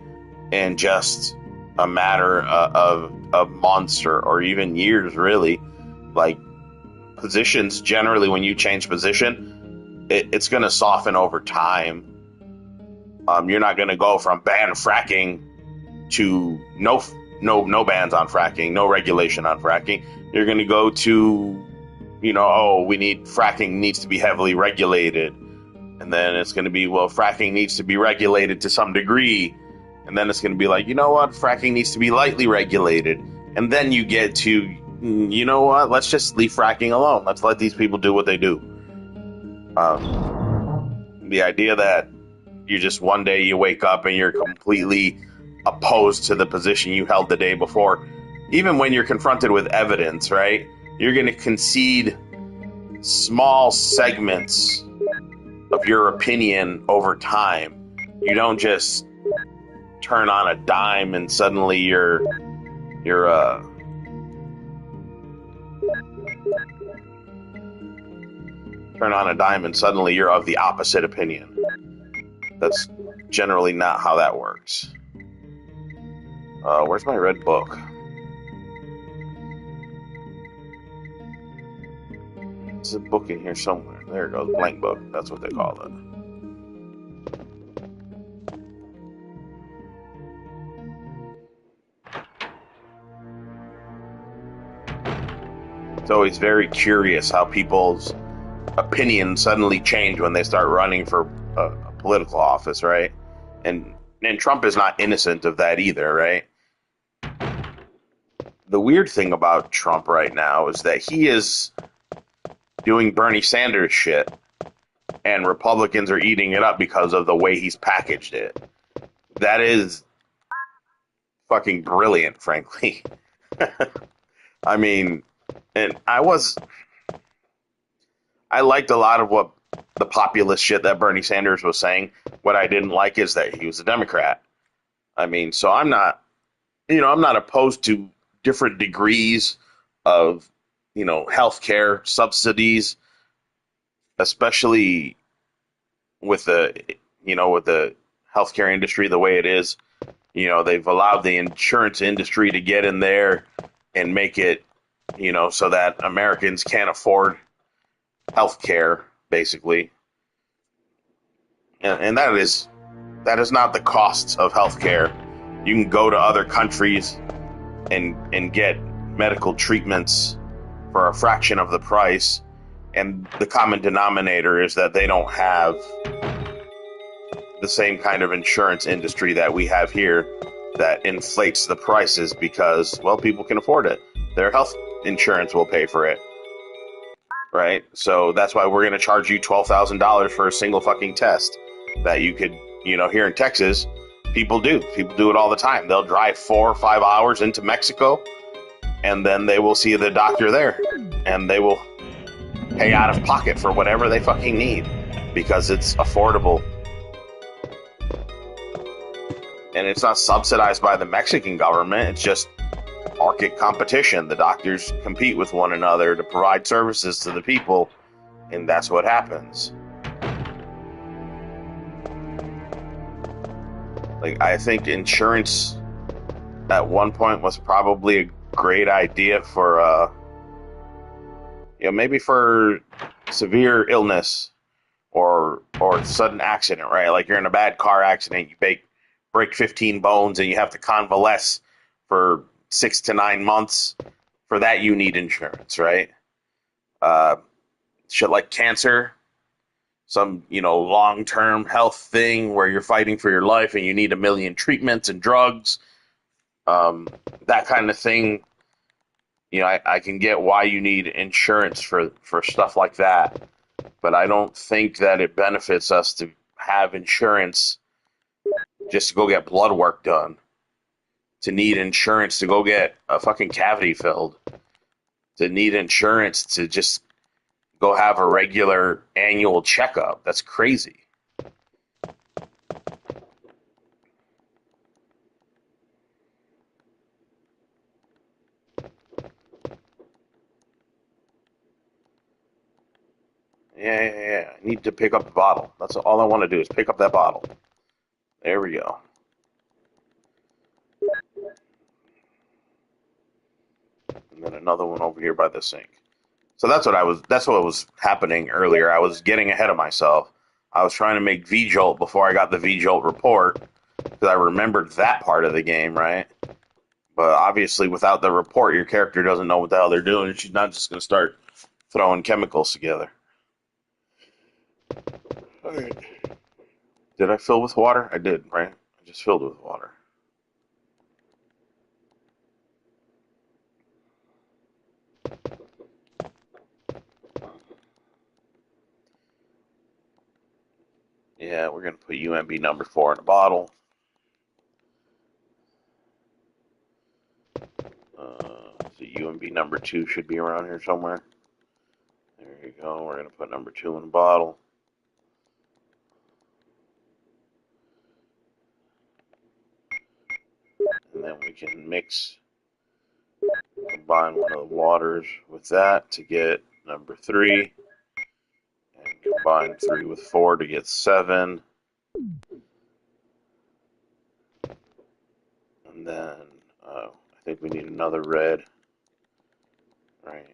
in just a matter of months or even years, really. Like, positions, generally, when you change position, it's going to soften over time. You're not going to go from ban fracking to no bans on fracking, no regulation on fracking. You're going to go to, fracking needs to be heavily regulated. And then it's going to be, well, fracking needs to be regulated to some degree. And then it's going to be like, you know what, fracking needs to be lightly regulated. And then you get to, you know what, let's just leave fracking alone. Let's let these people do what they do. The idea that you just one day you wake up and you're completely opposed to the position you held the day before, even when you're confronted with evidence, right? You're going to concede small segments of your opinion over time. You don't just turn on a dime and suddenly you're of the opposite opinion. That's generally not how that works. Where's my red book? There's a book in here somewhere. There it goes, blank book. That's what they call it. It's always very curious how people's opinions suddenly change when they start running for a political office, right? And Trump is not innocent of that either, right? The weird thing about Trump right now is that he is doing Bernie Sanders shit, and Republicans are eating it up because of the way he's packaged it. That is fucking brilliant, frankly. I mean, and I liked a lot of what the populist shit that Bernie Sanders was saying. What I didn't like is that he was a Democrat. I mean, so I'm not opposed to different degrees of, healthcare subsidies, especially with the healthcare industry the way it is. They've allowed the insurance industry to get in there and make it, so that Americans can't afford healthcare, basically. And that is not the costs of healthcare. You can go to other countries and get medical treatments for a fraction of the price, and the common denominator is that they don't have the same kind of insurance industry that we have here that inflates the prices because, well, people can afford it. Their health insurance will pay for it, right? So that's why we're going to charge you $12,000 for a single fucking test that you could, here in Texas, people do it all the time. They'll drive 4 or 5 hours into Mexico, and then they will see the doctor there, and they will pay out of pocket for whatever they fucking need because it's affordable. And it's not subsidized by the Mexican government. It's just market competition. The doctors compete with one another to provide services to the people, and that's what happens. Like, I think insurance at one point was probably a great idea for, maybe for severe illness or sudden accident, right? Like you're in a bad car accident, you break 15 bones and you have to convalesce for 6 to 9 months. For that, you need insurance, right? shit like cancer, some, long-term health thing where you're fighting for your life and you need 1 million treatments and drugs, that kind of thing. I can get why you need insurance for stuff like that, but I don't think that it benefits us to have insurance just to go get blood work done, to need insurance to go get a fucking cavity filled, to need insurance to just go have a regular annual checkup. That's crazy. Yeah. I need to pick up the bottle. That's all I want to do is pick up that bottle. There we go. And then another one over here by the sink. So that's what was happening earlier. I was getting ahead of myself. I was trying to make V-Jolt before I got the V-Jolt report, because I remembered that part of the game, right? But obviously without the report, your character doesn't know what the hell they're doing, and she's not just going to start throwing chemicals together. All right. Did I fill with water? I did, right? I just filled with water. Yeah, we're going to put UMB number 4 in a bottle. UMB number 2 should be around here somewhere. There you go. We're going to put number 2 in a bottle. And then we can combine one of the waters with that to get number 3. And combine 3 with 4 to get 7. And then I think we need another red. Right.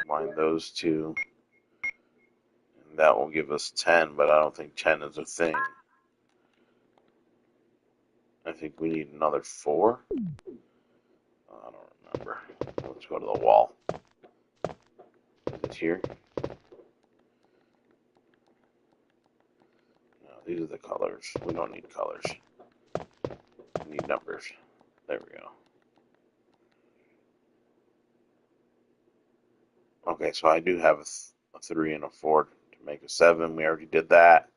Combine those two. And that will give us 10, but I don't think 10 is a thing. I think we need another 4. I don't remember. Let's go to the wall. Is it here? No, these are the colors. We don't need colors. We need numbers. There we go. Okay, so I do have a 3 and a 4 to make a 7. We already did that.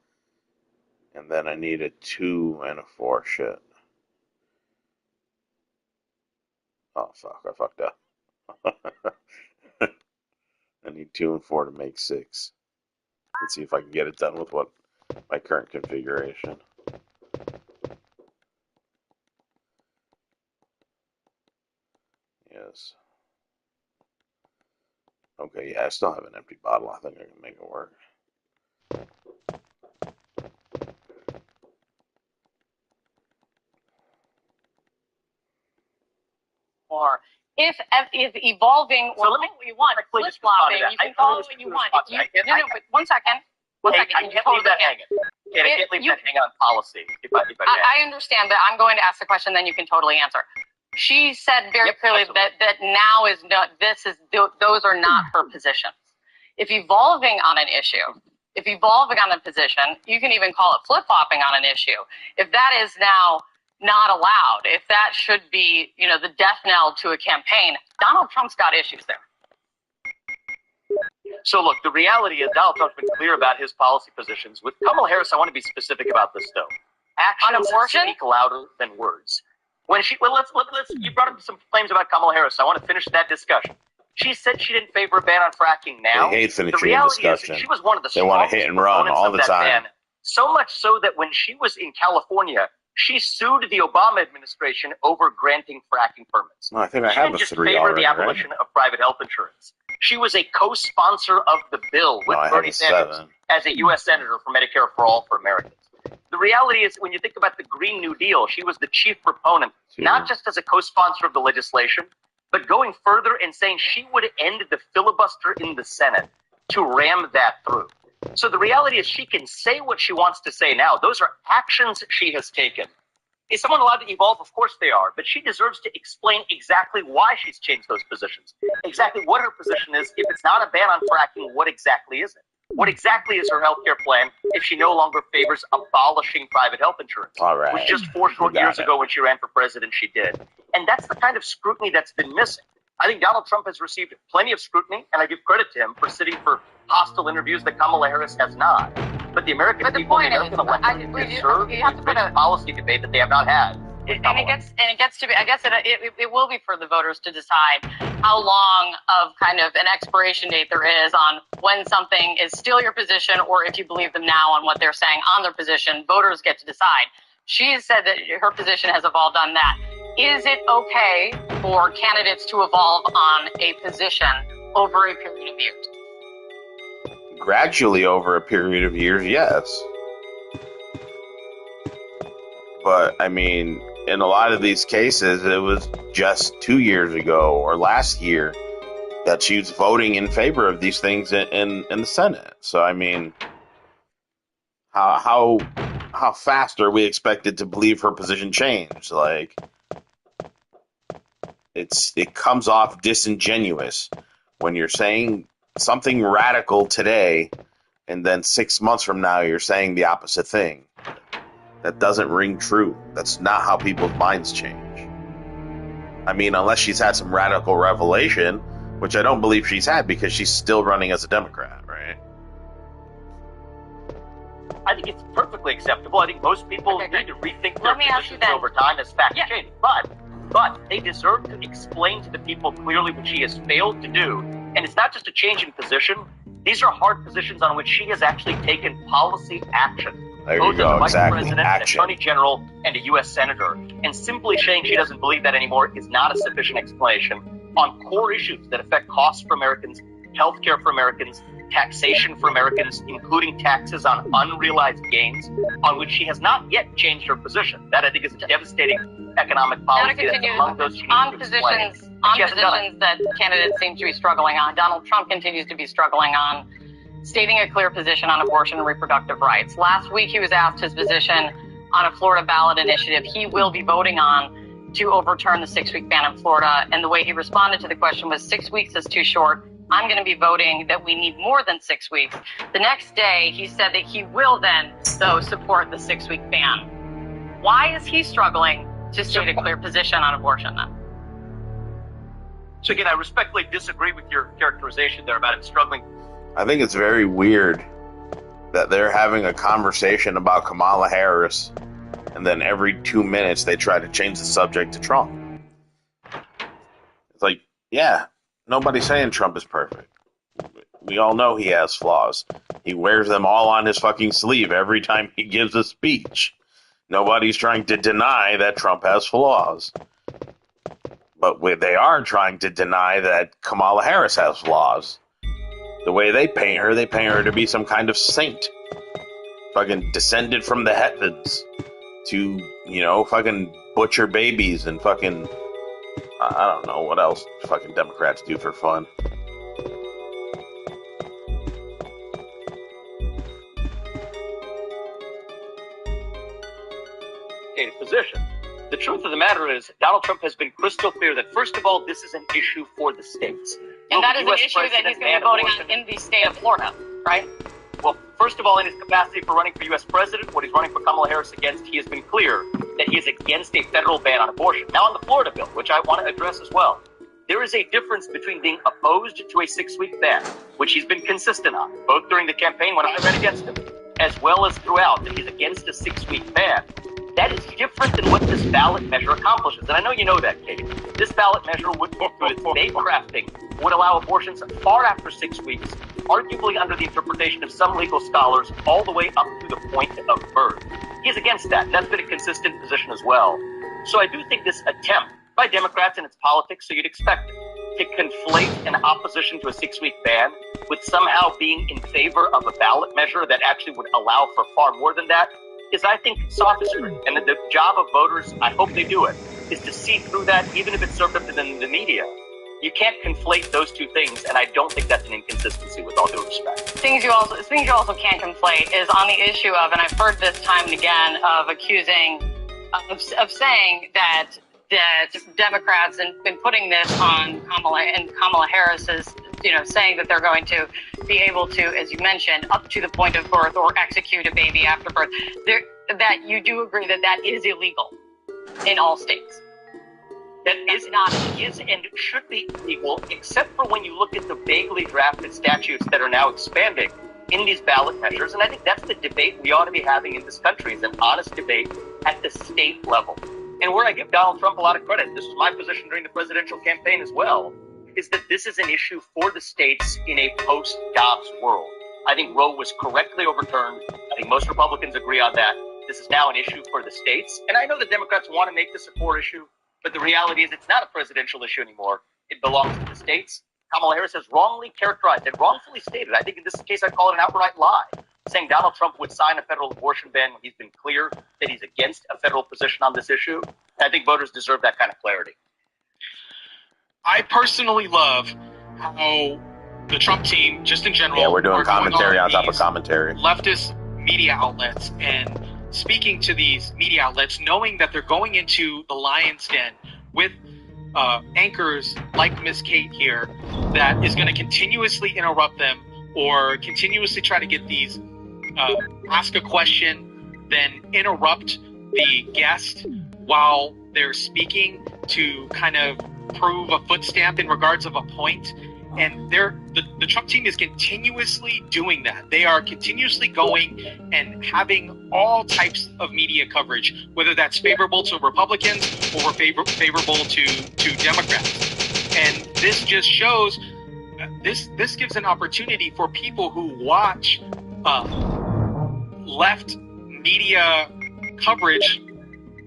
And then I need a 2 and a 4. Shit. Oh, fuck. I fucked up. I need 2 and 4 to make 6. Let's see if I can get it done with my current configuration. Yes. Okay, yeah, I still have an empty bottle. I think I can make it work. Or if evolving or what you want, flip flopping, you can call it what you want. But 1 second. I can't leave that hanging. I can't leave that hanging on policy. I understand, but I'm going to ask the question, then you can totally answer. She said very clearly that now is not, those are not her positions. If evolving on an issue, if evolving on a position, you can even call it flip-flopping on an issue. If that is now not allowed, if that should be, the death knell to a campaign, Donald Trump's got issues there. So look, the reality is Donald Trump's been clear about his policy positions. With Kamala Harris, I want to be specific about this though. Actions speak louder than words. When you brought up some claims about Kamala Harris. I want to finish that discussion. She said she didn't favor a ban on fracking now. They hate finishing the reality a discussion. Is she was one of the they want to hit and run all the time. Ban, so much so that when she was in California, she sued the Obama administration over granting fracking permits. No, I think I have a 3 already. She didn't just favor the abolition of private health insurance. She was a co-sponsor of the bill with Bernie Sanders as a U.S. Senator for Medicare for All for Americans. The reality is, when you think about the Green New Deal, she was the chief proponent, not just as a co-sponsor of the legislation, but going further and saying she would end the filibuster in the Senate to ram that through. So the reality is she can say what she wants to say now. Those are actions she has taken. Is someone allowed to evolve? Of course they are. But she deserves to explain exactly why she's changed those positions. Exactly what her position is. If it's not a ban on fracking, what exactly is it? What exactly is her health care plan if she no longer favors abolishing private health insurance? All right. Which just 4 short years ago when she ran for president, she did. And that's the kind of scrutiny that's been missing. I think Donald Trump has received plenty of scrutiny, and I give credit to him for sitting for hostile interviews that Kamala Harris has not. But the American people, the American electorate deserve a rich policy debate that they have not had. It gets to be. I guess it will be for the voters to decide how long of kind of an expiration date there is on when something is still your position, or if you believe them now on what they're saying on their position. Voters get to decide. She has said that her position has evolved on that. Is it okay for candidates to evolve on a position over a period of years? Gradually over a period of years, yes. But, I mean, in a lot of these cases, it was just 2 years ago or last year that she was voting in favor of these things in the Senate. So, I mean, how fast are we expected to believe her position changed? Like, it comes off disingenuous when you're saying something radical today and then 6 months from now you're saying the opposite thing. That doesn't ring true. That's not how people's minds change. I mean, unless she's had some radical revelation, which I don't believe she's had because she's still running as a Democrat, right? I think it's perfectly acceptable. I think most people need to rethink their positions over time as facts change. But they deserve to explain to the people clearly what she has failed to do. And it's not just a change in position. These are hard positions on which she has actually taken policy action. There you go, Both as a vice exactly. president, an attorney general, and a U.S. senator. And simply saying she doesn't believe that anymore is not a sufficient explanation on core issues that affect costs for Americans, health care for Americans, taxation for Americans, including taxes on unrealized gains, on which she has not yet changed her position. That, I think, is a devastating economic policy. That's among those she needs to explain. On positions that candidates seem to be struggling on. Donald Trump continues to be struggling on stating a clear position on abortion and reproductive rights. Last week, he was asked his position on a Florida ballot initiative he will be voting on to overturn the 6-week ban in Florida. And the way he responded to the question was 6 weeks is too short. I'm going to be voting that we need more than 6 weeks. The next day, he said that he will then, though, support the 6-week ban. Why is he struggling to state a clear position on abortion then? So again, I respectfully disagree with your characterization there about him struggling. I think it's very weird that they're having a conversation about Kamala Harris, and then every 2 minutes they try to change the subject to Trump. It's like, yeah, nobody's saying Trump is perfect. We all know he has flaws. He wears them all on his fucking sleeve every time he gives a speech. Nobody's trying to deny that Trump has flaws. But they are trying to deny that Kamala Harris has flaws. The way they paint her to be some kind of saint. Fucking descended from the heavens to, fucking butcher babies and fucking, I don't know what else fucking Democrats do for fun. Position. The truth of the matter is, Donald Trump has been crystal clear that, first of all, this is an issue for the states. And that is an issue that he's going to be voting on in the state of Florida, right? Well, first of all, in his capacity for running for U.S. president, what he's running for Kamala Harris against, he has been clear that he is against a federal ban on abortion. Now, on the Florida bill, which I want to address as well, there is a difference between being opposed to a 6-week ban, which he's been consistent on, both during the campaign when I ran against him, as well as throughout, that he's against a 6-week ban. That is different than what this ballot measure accomplishes. And I know you know that, Katie. This ballot measure, through its vague crafting, would allow abortions far after 6 weeks, arguably under the interpretation of some legal scholars, all the way up to the point of birth. He's against that. That's been a consistent position as well. So I do think this attempt by Democrats in its politics, so you'd expect it, to conflate an opposition to a 6-week ban with somehow being in favor of a ballot measure that actually would allow for far more than that, is, I think, sophistry. And the job of voters, I hope they do it, is to see through that, even if it's served up to them in the media, You can't conflate those two things, and I don't think that's an inconsistency with all due respect. Things you also can't conflate is on the issue of, and I've heard this time and again, of accusing, of saying that Democrats and been putting this on Kamala Harris's, saying that they're going to be able to, as you mentioned, up to the point of birth or execute a baby after birth. That you do agree that is illegal in all states. That is and should be illegal, except for when you look at the vaguely drafted statutes that are now expanding in these ballot measures. And I think that's the debate we ought to be having in this country, is an honest debate at the state level. And where I give Donald Trump a lot of credit, this was my position during the presidential campaign as well, is that this is an issue for the states in a post-Dobbs world. I think Roe was correctly overturned. I think most Republicans agree on that. This is now an issue for the states. And I know the Democrats want to make this a core issue, but the reality is it's not a presidential issue anymore. It belongs to the states. Kamala Harris has wrongly characterized and wrongfully stated, I think in this case I'd call it an outright lie, saying Donald Trump would sign a federal abortion ban when he's been clear that he's against a federal position on this issue. And I think voters deserve that kind of clarity. I personally love how the Trump team, just in general, Yeah, we're doing commentary on top of these commentary. leftist media outlets and speaking to these media outlets, knowing that they're going into the lion's den with anchors like Miss Kate here, that is going to continuously interrupt them or continuously try to get these ask a question, then interrupt the guest while they're speaking to kind of prove a foot stamp in regards of a point. And the Trump team is continuously doing that. They are continuously going and having all types of media coverage, whether that's favorable to Republicans or favorable to Democrats. And this just shows, this gives an opportunity for people who watch left media coverage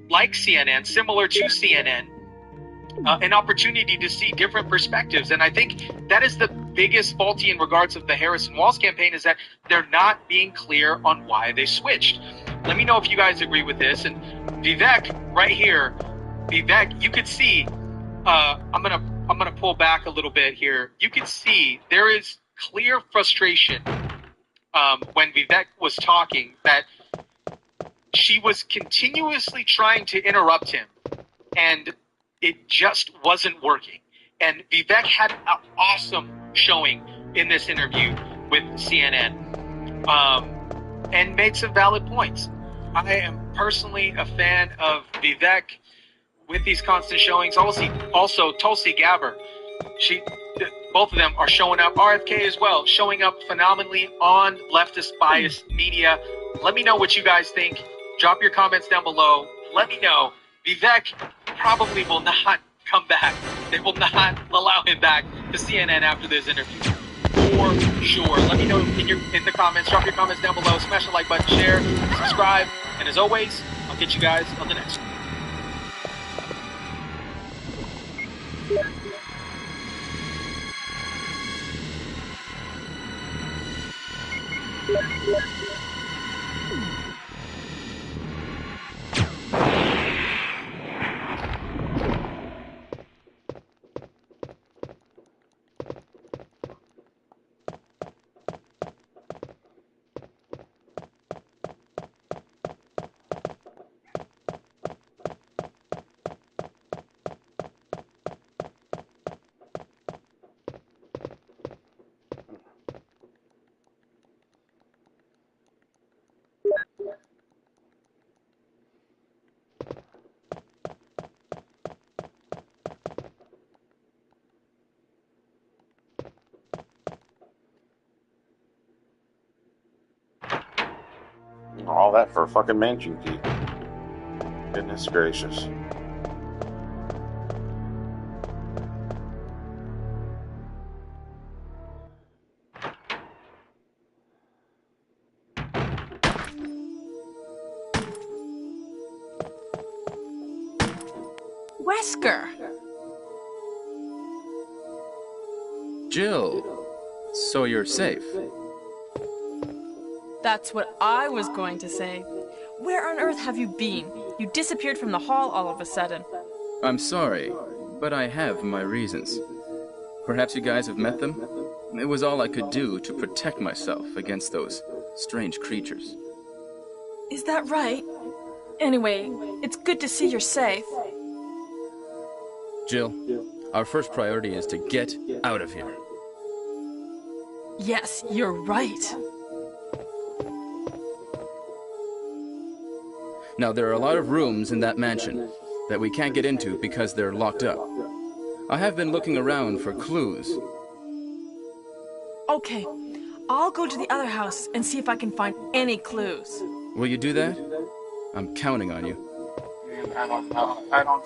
like CNN, similar to CNN, an opportunity to see different perspectives. And I think that is the biggest faulty in regards of the Harris and Walz campaign, is that they're not being clear on why they switched. Let me know if you guys agree with this. And Vivek, right here, Vivek, you could see, I'm gonna pull back a little bit here. You can see there is clear frustration when Vivek was talking, that she was continuously trying to interrupt him, and it just wasn't working. And Vivek had an awesome showing in this interview with CNN, and made some valid points. I am personally a fan of Vivek with these constant showings. Also Tulsi Gabbard, both of them are showing up. RFK as well, showing up phenomenally on leftist biased media. Let me know what you guys think. Drop your comments down below. Let me know. Vivek probably will not come back. They will not allow him back to CNN after this interview, for sure. Let me know in the comments. Drop your comments down below. Smash the like button, share, subscribe, and as always, I'll get you guys on the next one. All that for a fucking mansion key. Goodness gracious. Wesker! Jill, so you're safe. That's what I was going to say. Where on earth have you been? You disappeared from the hall all of a sudden. I'm sorry, but I have my reasons. Perhaps you guys have met them? It was all I could do to protect myself against those strange creatures. Is that right? Anyway, it's good to see you're safe. Jill, our first priority is to get out of here. Yes, you're right. Now, there are a lot of rooms in that mansion that we can't get into because they're locked up. I have been looking around for clues. Okay, I'll go to the other house and see if I can find any clues. Will you do that? I'm counting on you. I don't.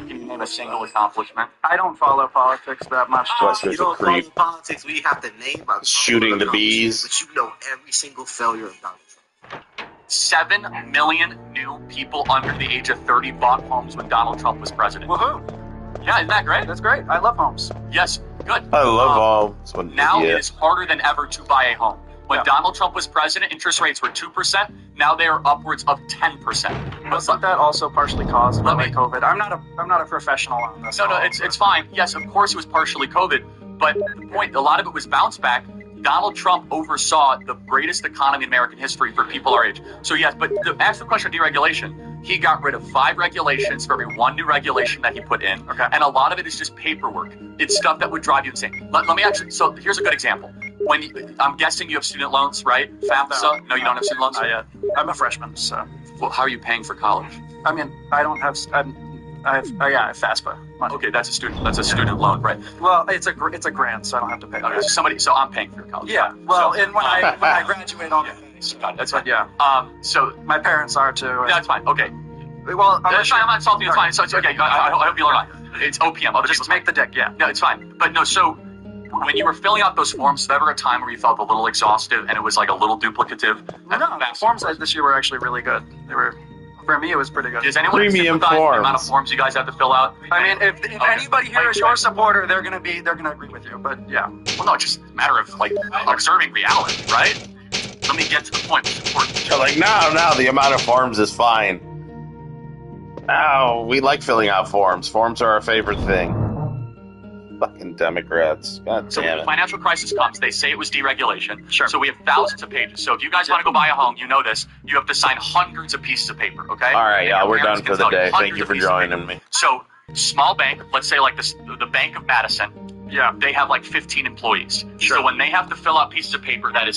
Can you name a single accomplishment? I don't follow politics that much. Wester's a creep. Politics, we have to name our Shooting the bees. But you know every single failure of Donald Trump. 7 million new people under the age of 30 bought homes when Donald Trump was president. Woohoo! Yeah, isn't that great? That's great. I love homes. Yes, good. I love homes. Now it is harder than ever to buy a home. When Donald Trump was president, interest rates were 2%. Now they are upwards of 10%. Wasn't that also partially caused by COVID? I'm not a professional on this. No, it's fine. Yes, of course it was partially COVID, but the point, a lot of it was bounce back. Donald Trump oversaw the greatest economy in American history for people our age. So yes, but to ask the question of deregulation, he got rid of 5 regulations for every 1 new regulation that he put in. Okay. And a lot of it is just paperwork. It's stuff that would drive you insane. Let me actually, so here's a good example. I'm guessing you have student loans, right? FAFSA? No, you don't have student loans? Not yet. I'm a freshman, so. Well, how are you paying for college? I mean, I don't have, I have FAFSA money. Okay, that's a student loan, right? Well, it's a grant, so I don't have to pay. Okay, so I'm paying for your college. Yeah, well, and when I graduate, I'll get paid. That's fine. Yeah. So my parents are too. Yeah, that's fine. Okay. Well, I'm not insulting you. It's fine. So it's okay. I hope you learn. It's OPM. Okay, just make the dick. Yeah. No, it's fine. But no, so when you were filling out those forms, was there ever a time where you felt a little exhaustive and it was like a little duplicative? No, the forms this year were actually really good. They were. For me, it was pretty good. Does anyone Premium sympathize with the amount of forms. forms you guys have to fill out? I mean, if anybody here is your supporter, they're gonna agree with you. But yeah. Well, no, it's just a matter of like observing reality, right? Let me get to the point. It's important. They're like, no, the amount of forms is fine. No, we like filling out forms. Forms are our favorite thing. Fucking Democrats. God So damn when the it. financial crisis comes, they say it was deregulation. Sure. So we have thousands of pages. So if you guys want to go buy a home, you know this. You have to sign hundreds of pieces of paper, okay? All right, And yeah, your we're parents done can for the tell you day. Thank hundreds you of for pieces of joining paper. me. So small bank, let's say like the Bank of Madison, Yeah. they have like 15 employees. Sure. So when they have to fill out pieces of paper, that is